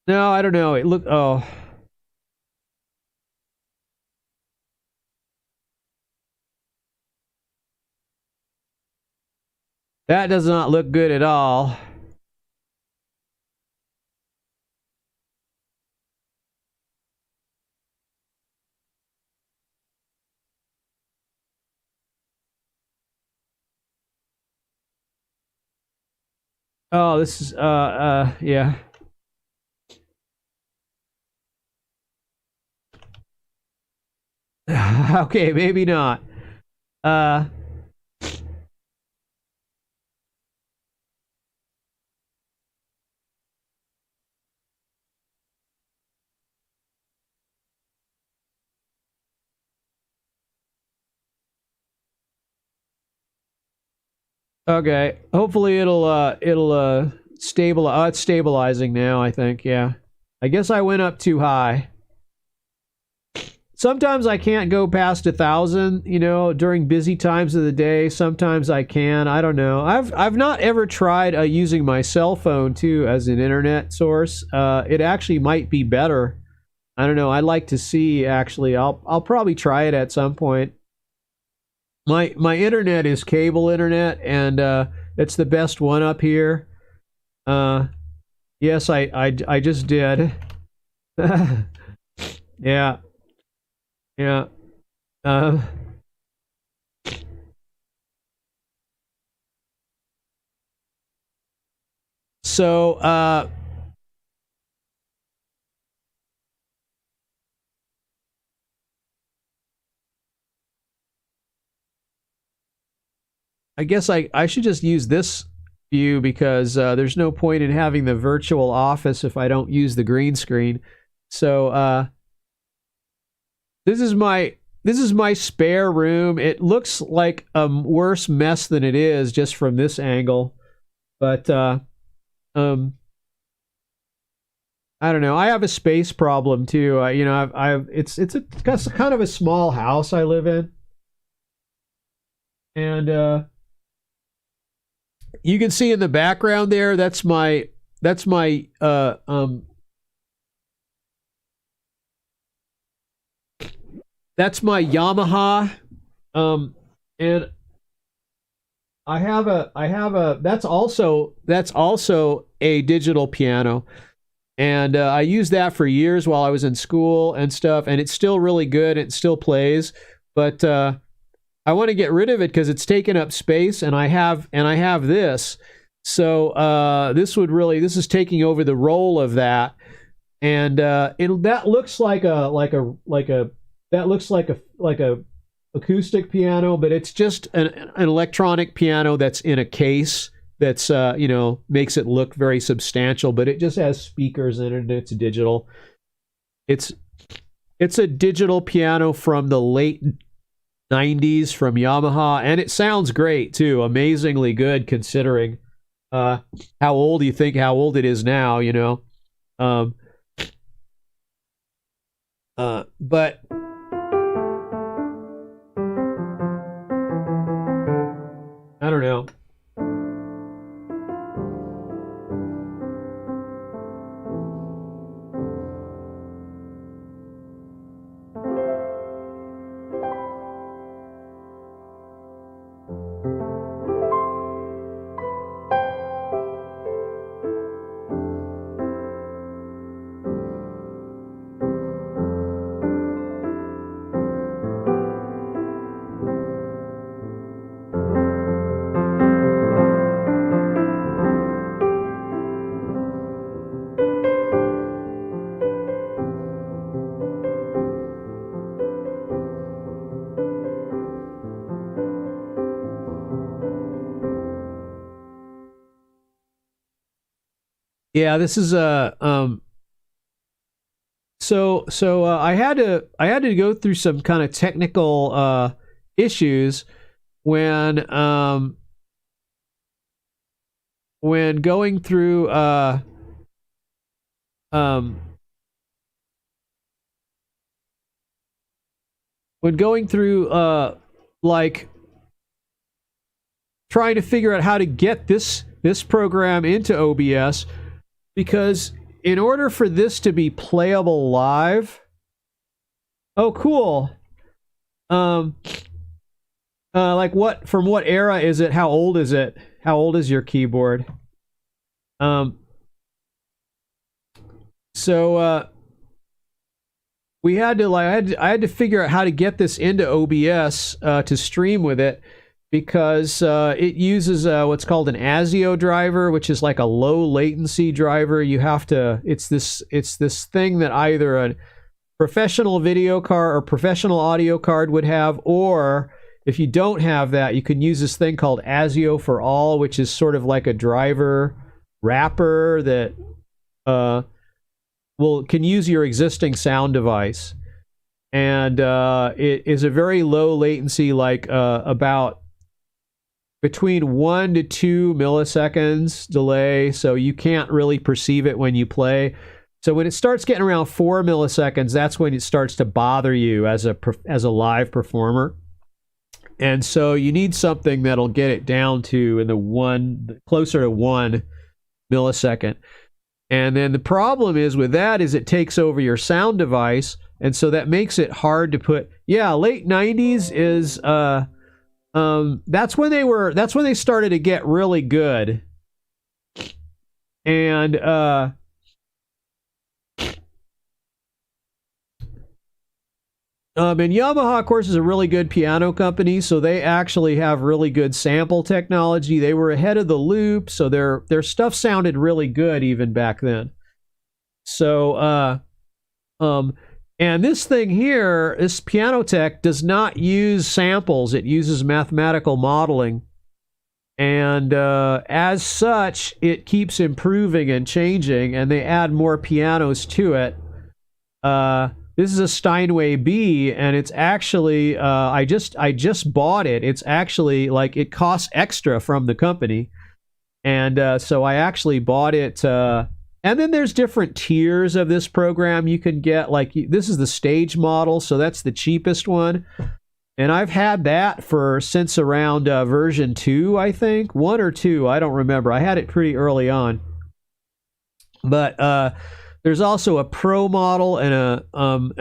no, I don't know. Oh. That does not look good at all. Oh, this is yeah. Okay, maybe not. Uh Okay. Hopefully it'll stabilize. Oh, it's stabilizing now, I think. Yeah. I guess I went up too high. Sometimes I can't go past 1,000, during busy times of the day. Sometimes I can. I don't know. I've not ever tried using my cell phone too as an internet source. It actually might be better. I don't know. I'd like to see, actually. I'll probably try it at some point. My internet is cable internet, and it's the best one up here. Yes, I just did. Yeah, yeah. Uh, so I guess I should just use this view because there's no point in having the virtual office if I don't use the green screen. So this is my spare room. It looks like a worse mess than it is just from this angle, but I don't know. I have a space problem too. It's a kind of a small house I live in, and you can see in the background there. That's my Yamaha, and I have a that's also a digital piano. And I used that for years while I was in school and stuff, and it's still really good. It still plays, but I want to get rid of it because it's taking up space, and I have this. So this is taking over the role of that, and that looks like a acoustic piano, but it's just an electronic piano that's in a case. That's makes it look very substantial, but it just has speakers in it, and it's digital. It's a digital piano from the late 90s from Yamaha, and it sounds great too, amazingly good considering how old it is now, but I don't know. Yeah, this is a so I had to go through some kind of technical issues when going through like trying to figure out how to get this program into OBS, because in order for this to be playable live, oh cool, like from what era is it? How old is it? How old is your keyboard? So we had to I had to figure out how to get this into OBS to stream with it, because it uses what's called an ASIO driver, which is like a low latency driver. You have to it's this thing that either a professional video card or professional audio card would have, or if you don't have that, you can use this thing called ASIO for All, which is sort of like a driver wrapper that can use your existing sound device, and it is a very low latency, like about between 1 to 2 milliseconds delay, so you can't really perceive it when you play. So when it starts getting around 4 milliseconds, that's when it starts to bother you as a live performer. And so you need something that'll get it down to closer to 1 millisecond. And then the problem is with that is it takes over your sound device, and so that makes it hard to put. Yeah, late 90s is that's when they started to get really good. And and Yamaha, of course, is a really good piano company, so they actually have really good sample technology. They were ahead of the loop, so their stuff sounded really good even back then. So, and this thing here, this piano tech, does not use samples. It uses mathematical modeling, and as such, it keeps improving and changing, and they add more pianos to it. This is a Steinway B, and it's actually I just bought it. It's actually like it costs extra from the company, and so I actually bought it. And then there's different tiers of this program you can get. Like this is the stage model, so that's the cheapest one. And I've had that since around version 2, I think. 1 or 2, I don't remember. I had it pretty early on. But there's also a pro model, and it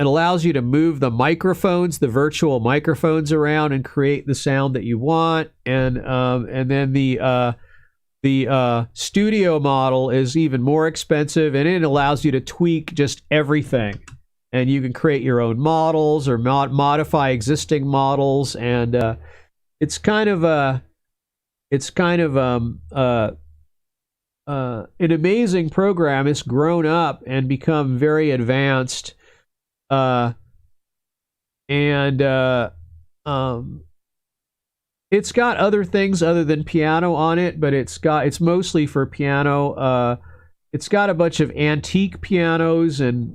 allows you to move the microphones, the virtual microphones around and create the sound that you want. And then the studio model is even more expensive, and it allows you to tweak just everything. And you can create your own models or modify existing models, and it's kind of an amazing program. It's grown up and become very advanced, and it's got other things other than piano on it, but it's mostly for piano. It's got a bunch of antique pianos and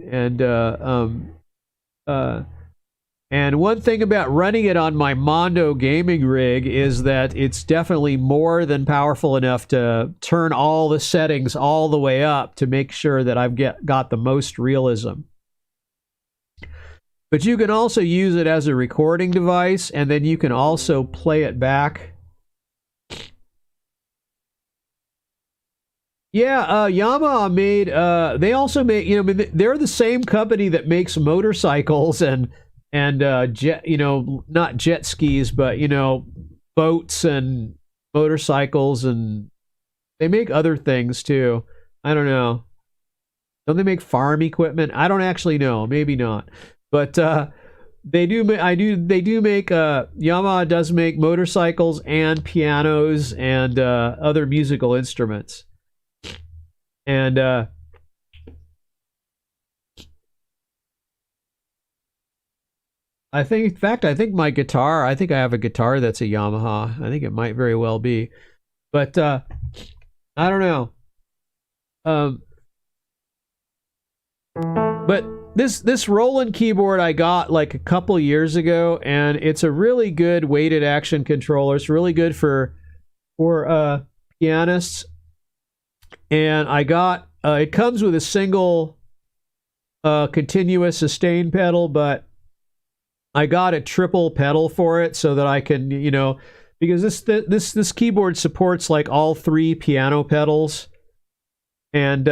one thing about running it on my Mondo gaming rig is that it's definitely more than powerful enough to turn all the settings all the way up to make sure that I've got the most realism. But you can also use it as a recording device, and then you can also play it back. Yeah, Yamaha made. They also made. They're the same company that makes motorcycles and jet. Not jet skis, but boats and motorcycles, and they make other things too. I don't know. Don't they make farm equipment? I don't actually know. Maybe not. But they do. They do make. Yamaha does make motorcycles and pianos and other musical instruments. And I think my guitar. I think I have a guitar that's a Yamaha. I think it might very well be, but I don't know. But this Roland keyboard I got like a couple years ago, and it's a really good weighted action controller. It's really good for pianists. And I got it comes with a single continuous sustain pedal, but I got a triple pedal for it so that I can, because this keyboard supports like all 3 piano pedals, and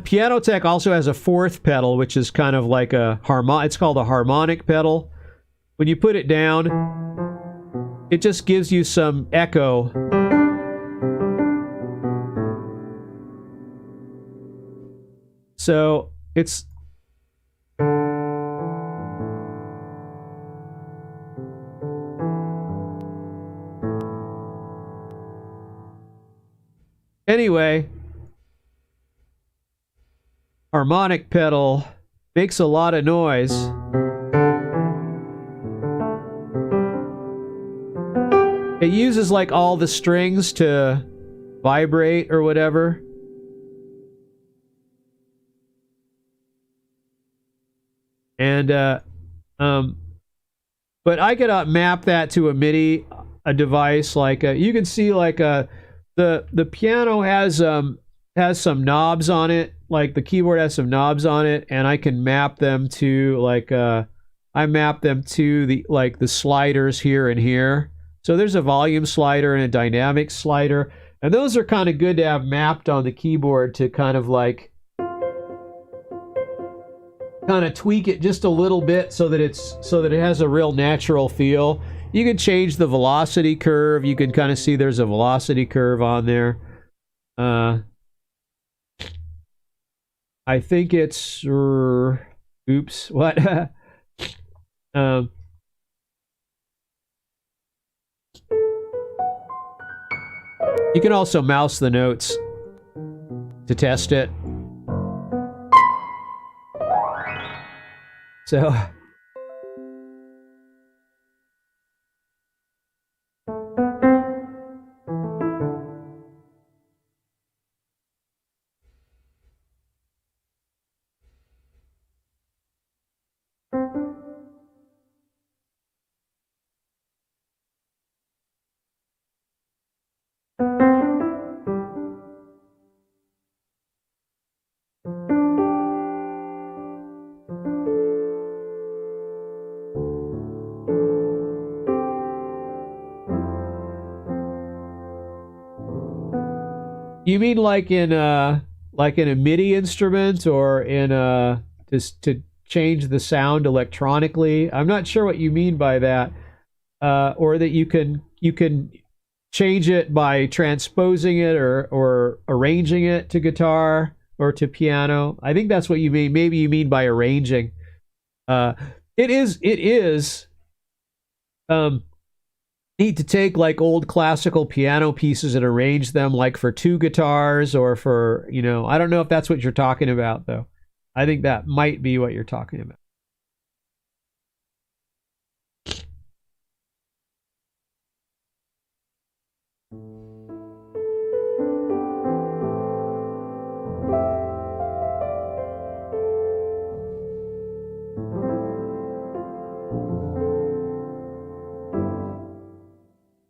Piano Tech also has a 4th pedal, which is kind of like it's called a harmonic pedal. When you put it down, it just gives you some echo. So it's anyway, harmonic pedal makes a lot of noise. It uses like all the strings to vibrate or whatever. And but I could map that to a MIDI device. Like you can see, like the piano has some knobs on it. Like the keyboard has some knobs on it, and I can map them to I map them to the sliders here and here. So there's a volume slider and a dynamic slider, and those are kind of good to have mapped on the keyboard to kind of tweak it just a little bit so that it has a real natural feel. You can change the velocity curve. You can kind of see there's a velocity curve on there. I think it's oops, what? You can also mouse the notes to test it. So You mean like in a MIDI instrument or in a just to change the sound electronically? I'm not sure what you mean by that. Or that you can change it by transposing it or arranging it to guitar or to piano. I think that's what you mean. Maybe you mean by arranging. Uh, it is um, neat to take like old classical piano pieces and arrange them like for two guitars or for, I don't know if that's what you're talking about though. I think that might be what you're talking about.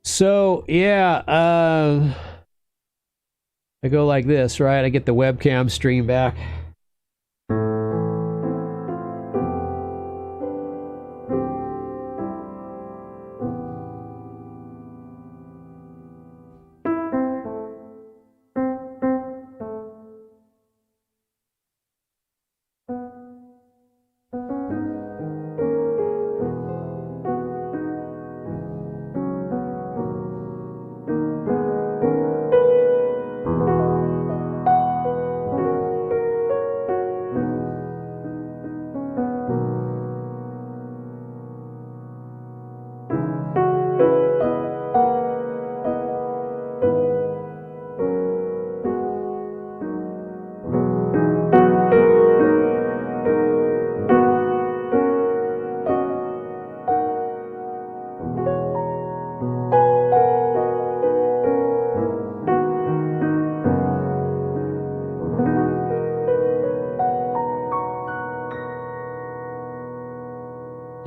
So yeah, I go like this, right? I get the webcam stream back.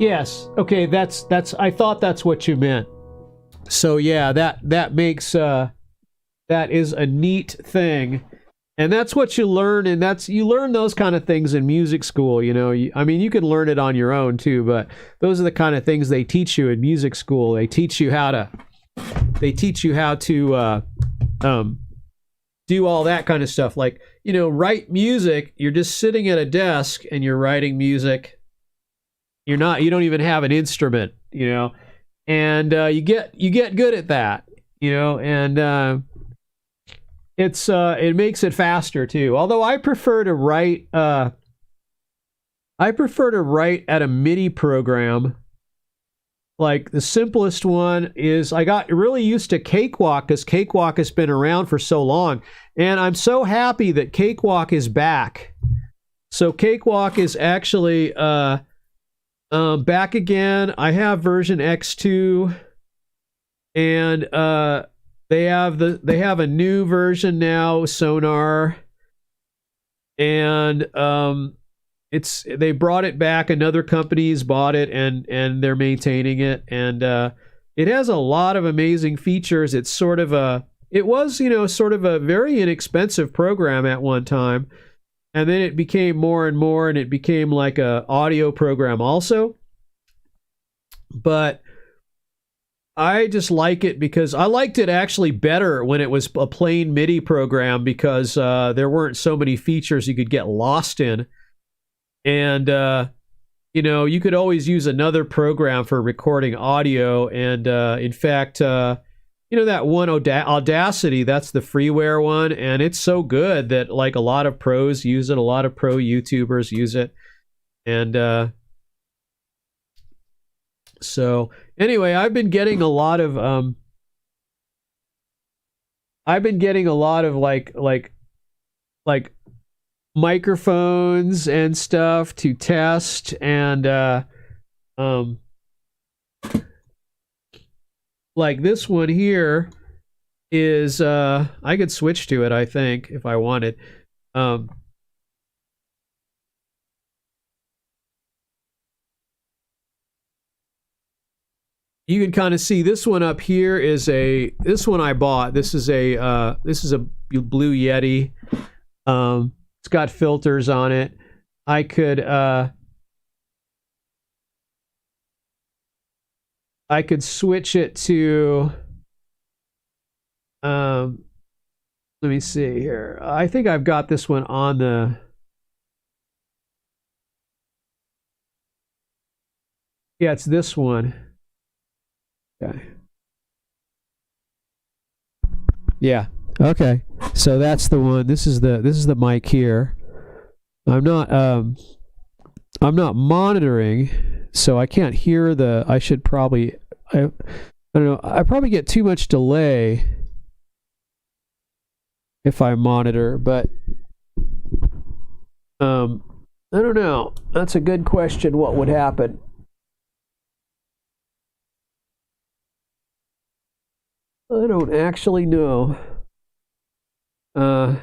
Yes. Okay, that's I thought that's what you meant. So yeah, that makes that is a neat thing. And that's what you learn, and you learn those kind of things in music school, I mean, you can learn it on your own too, but those are the kind of things they teach you in music school. They teach you how to do all that kind of stuff. Like, write music. You're just sitting at a desk and you're writing music. You don't even have an instrument, and you get good at that, and it makes it faster too. Although I prefer to write at a MIDI program. Like the simplest one is I got really used to Cakewalk because Cakewalk has been around for so long, and I'm so happy that Cakewalk is back. So Cakewalk is actually back again. I have version X2, and they have a new version now, Sonar, and they brought it back. Another company's bought it, and they're maintaining it, and it has a lot of amazing features. It was sort of a very inexpensive program at one time. And then it became more and more, and it became like a audio program also. But I just like it because I liked it actually better when it was a plain MIDI program because there weren't so many features you could get lost in. And, you could always use another program for recording audio. And in fact, that one Audacity, that's the freeware one, and it's so good that like a lot of pros use it, a lot of pro YouTubers use it, and so anyway, I've been getting a lot of like microphones and stuff to test, and like this one here is I could switch to it, I think, if I wanted. You can kind of see this one up here this one I bought. This is a Blue Yeti. It's got filters on it. I could switch it to Let me see here. I think I've got this one on the... Yeah, it's this one. Okay. Yeah. Okay. So that's the one. This is the mic here. I'm not monitoring, so I can't hear the... I should probably... I don't know. I probably get too much delay if I monitor, but I don't know. That's a good question. What would happen? I don't actually know. But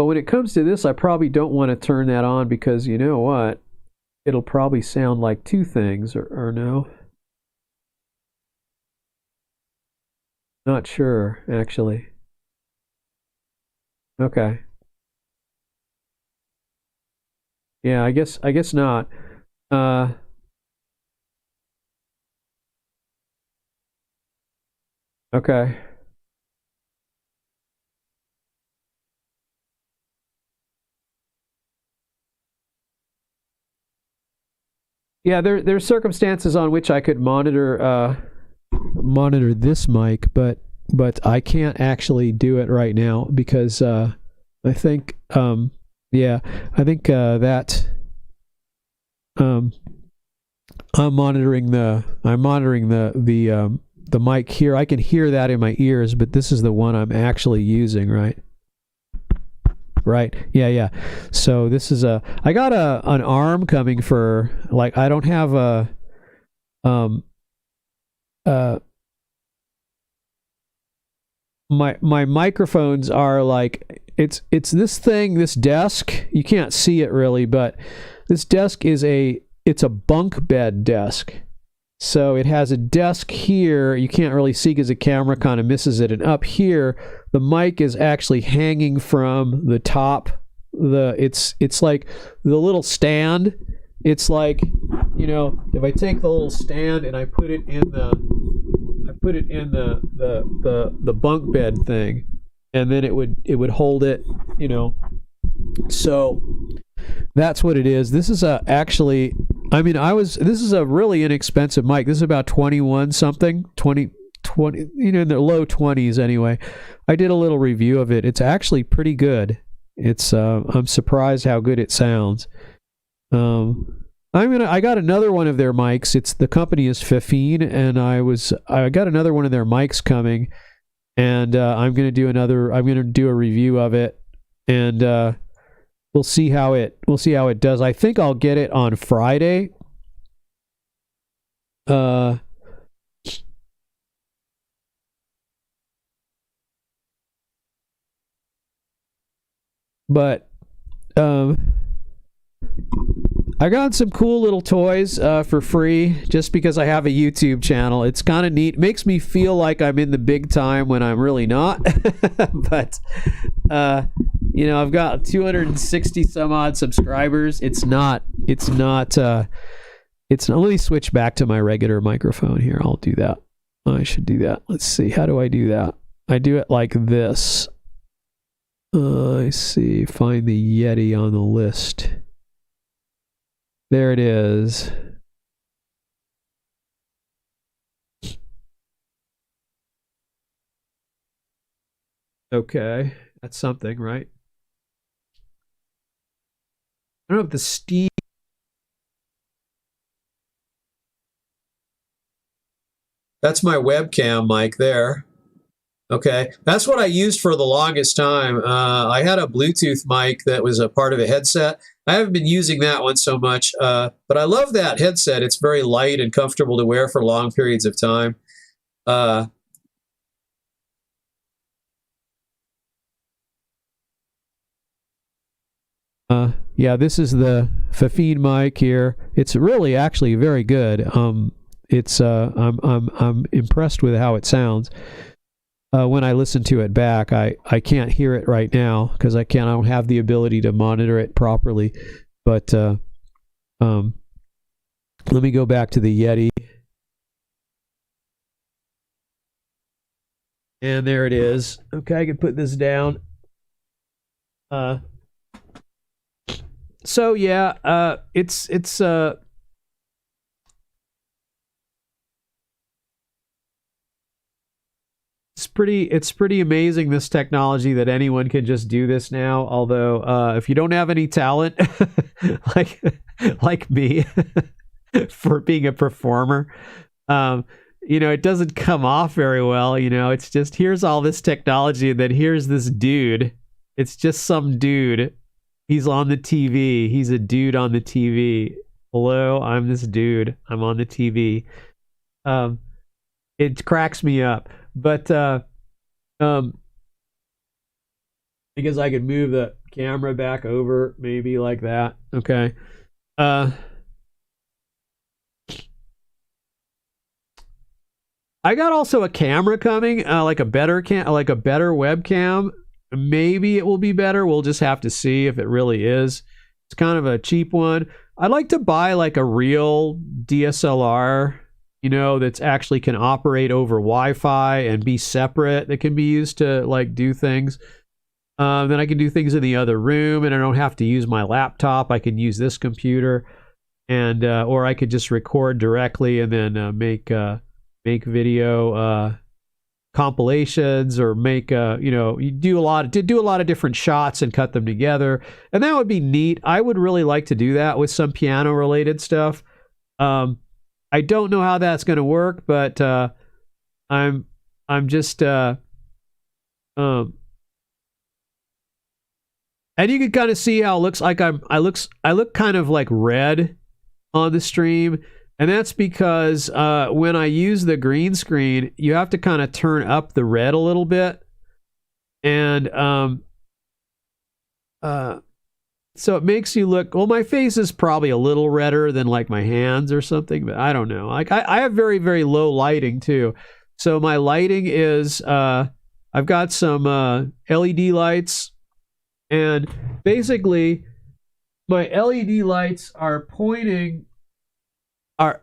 when it comes to this, I probably don't want to turn that on because you know what? It'll probably sound like two things, or no? Not sure, actually. Okay. Yeah, I guess not. Okay. Yeah, there's circumstances on which I could monitor this mic, but I can't actually do it right now because I think that I'm monitoring the mic here. I can hear that in my ears, but this is the one I'm actually using, right? Right. Yeah. So this is I got an arm coming for, like, I don't have a my microphones are like, it's this thing, this desk. You can't see it really, but this desk it's a bunk bed desk. So it has a desk here. You can't really see because the camera kind of misses it. And up here, the mic is actually hanging from the top. It's like the little stand. It's like, you know, if I take the little stand and I put it in the bunk bed thing, and then it would hold it, you know. So that's what it is. This is actually, I mean, this is a really inexpensive mic. This is about 21 something, 20, you know, in the low 20s anyway. I did a little review of it. It's actually pretty good. It's I'm surprised how good it sounds. I got another one of their mics. The company is Fifine, and I got another one of their mics coming, and I'm going to do a review of it, and we'll see how it does. I think I'll get it on Friday. But I got some cool little toys for free just because I have a YouTube channel. It's kind of neat. It makes me feel like I'm in the big time when I'm really not. But you know, I've got 260 some odd subscribers. Let me switch back to my regular microphone here. I'll do that. I should do that. Let's see. How do I do that? I do it like this. I see. Find the Yeti on the list. There it is. Okay. That's something, right? I don't know if the Steve... That's my webcam mic there. Okay, that's what I used for the longest time. I had a Bluetooth mic that was a part of a headset. I haven't been using that one so much, but I love that headset. It's very light and comfortable to wear for long periods of time. Yeah, this is the Fifine mic here. It's really actually very good. I'm impressed with how it sounds. When I listen to it back, I can't hear it right now because I don't have the ability to monitor it properly. But Let me go back to the Yeti. And there it is. Okay, I can put this down. So yeah, it's pretty amazing, this technology, that anyone can just do this now. Although if you don't have any talent like me for being a performer, it doesn't come off very well. It's just, here's all this technology, and then here's this dude. It's just some dude. He's on the TV. He's a dude on the TV. Hello, I'm this dude. I'm on the TV. It cracks me up. But because I could move the camera back over, maybe like that. Okay. I got also a camera coming, like a better webcam. Maybe it will be better. We'll just have to see if it really is. It's kind of a cheap one. I'd like to buy like a real DSLR, that's actually can operate over Wi-Fi and be separate, that can be used to like do things. Then I can do things in the other room, and I don't have to use my laptop. I can use this computer, and or I could just record directly and then make video compilations, or make you do a lot of different shots and cut them together, and that would be neat. I would really like to do that with some piano related stuff. I don't know how that's going to work, but I'm just and you can kind of see how it looks like I look kind of like red on the stream. And that's because when I use the green screen, you have to kind of turn up the red a little bit. And so it makes you look, well, my face is probably a little redder than like my hands or something, but I don't know. Like I have very, very low lighting too. So my lighting is, I've got some LED lights, and basically my LED lights are pointing at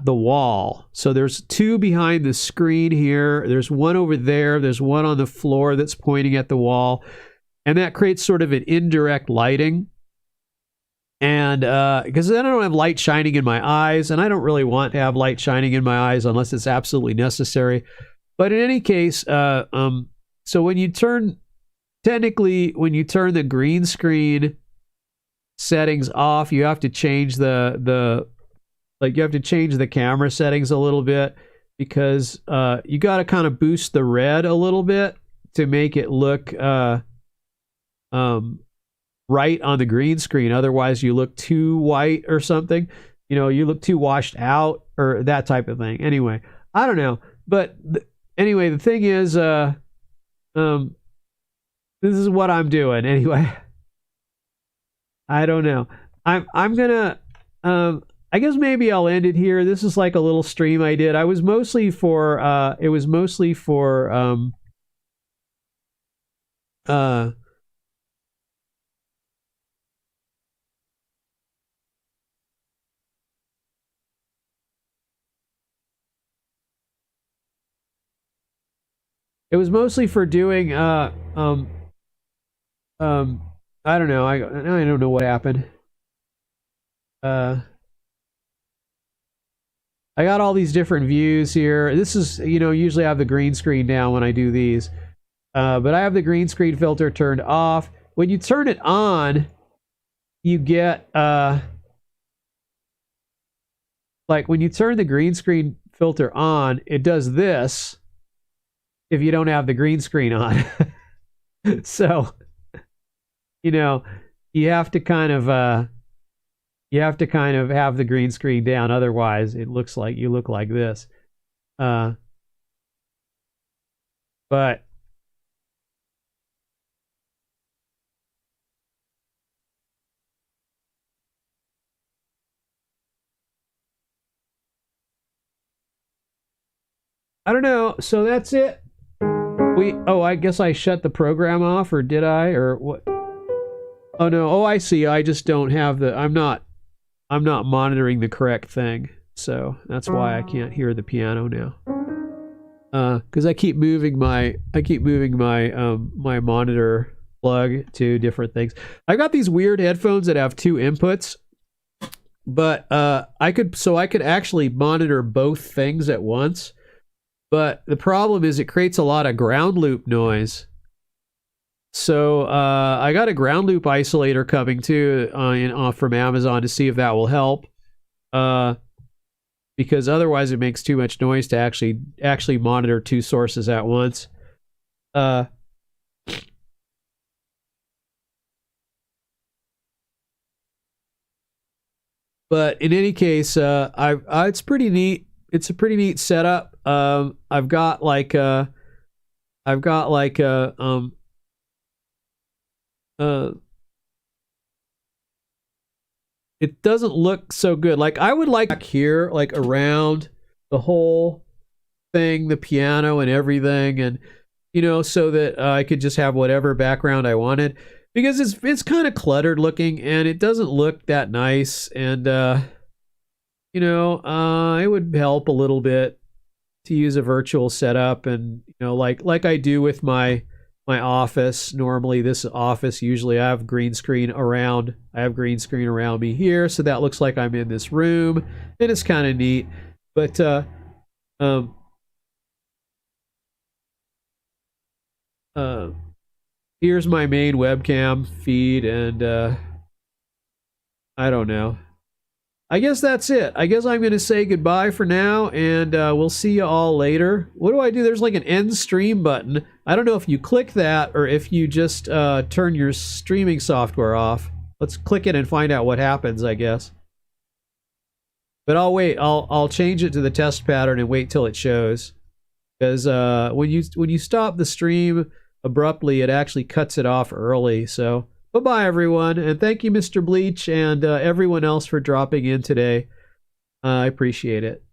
the wall. So there's two behind the screen here. There's one over there. There's one on the floor that's pointing at the wall. And that creates sort of an indirect lighting. And because then I don't have light shining in my eyes, and I don't really want to have light shining in my eyes unless it's absolutely necessary. But in any case, so when you turn the green screen settings off, you have to change the camera settings a little bit, because you got to kind of boost the red a little bit to make it look right on the green screen. Otherwise you look too white or something, you look too washed out or that type of thing. Anyway, I don't know, but anyway, the thing is, this is what I'm doing anyway. I don't know. I'm gonna I guess maybe I'll end it here. This is like a little stream I did. It was mostly for doing I don't know. I don't know what happened. I got all these different views here. This is, usually I have the green screen down when I do these. But I have the green screen filter turned off. When you turn it on, you get, like when you turn the green screen filter on, it does this if you don't have the green screen on. So, you have to kind of have the green screen down. Otherwise, it looks like you look like this. But I don't know. So that's it. I guess I shut the program off, or did I? Or what? Oh no. Oh, I see. I just don't have I'm not monitoring the correct thing. So that's why I can't hear the piano now. Because I keep moving my my monitor plug to different things. I got these weird headphones that have 2 inputs, but I could actually monitor both things at once. But the problem is it creates a lot of ground loop noise. So I got a ground loop isolator coming too from Amazon to see if that will help. Because otherwise it makes too much noise to actually monitor 2 sources at once. But in any case, it's pretty neat. It's a pretty neat setup. I've got like it doesn't look so good. Like I would like here, like around the whole thing, the piano and everything, and so that I could just have whatever background I wanted, because it's kind of cluttered looking and it doesn't look that nice. And it would help a little bit to use a virtual setup, and like I do with my office. Normally this office, usually I have green screen around me here, so that looks like I'm in this room, and it's kind of neat. But here's my main webcam feed, and I don't know. I guess that's it. I guess I'm going to say goodbye for now, and we'll see you all later. What do I do? There's like an end stream button. I don't know if you click that or if you just turn your streaming software off. Let's click it and find out what happens, I guess. But I'll wait. I'll change it to the test pattern and wait till it shows. Because when you stop the stream abruptly, it actually cuts it off early. So bye-bye, everyone, and thank you, Mr. Bleach, and everyone else for dropping in today. I appreciate it.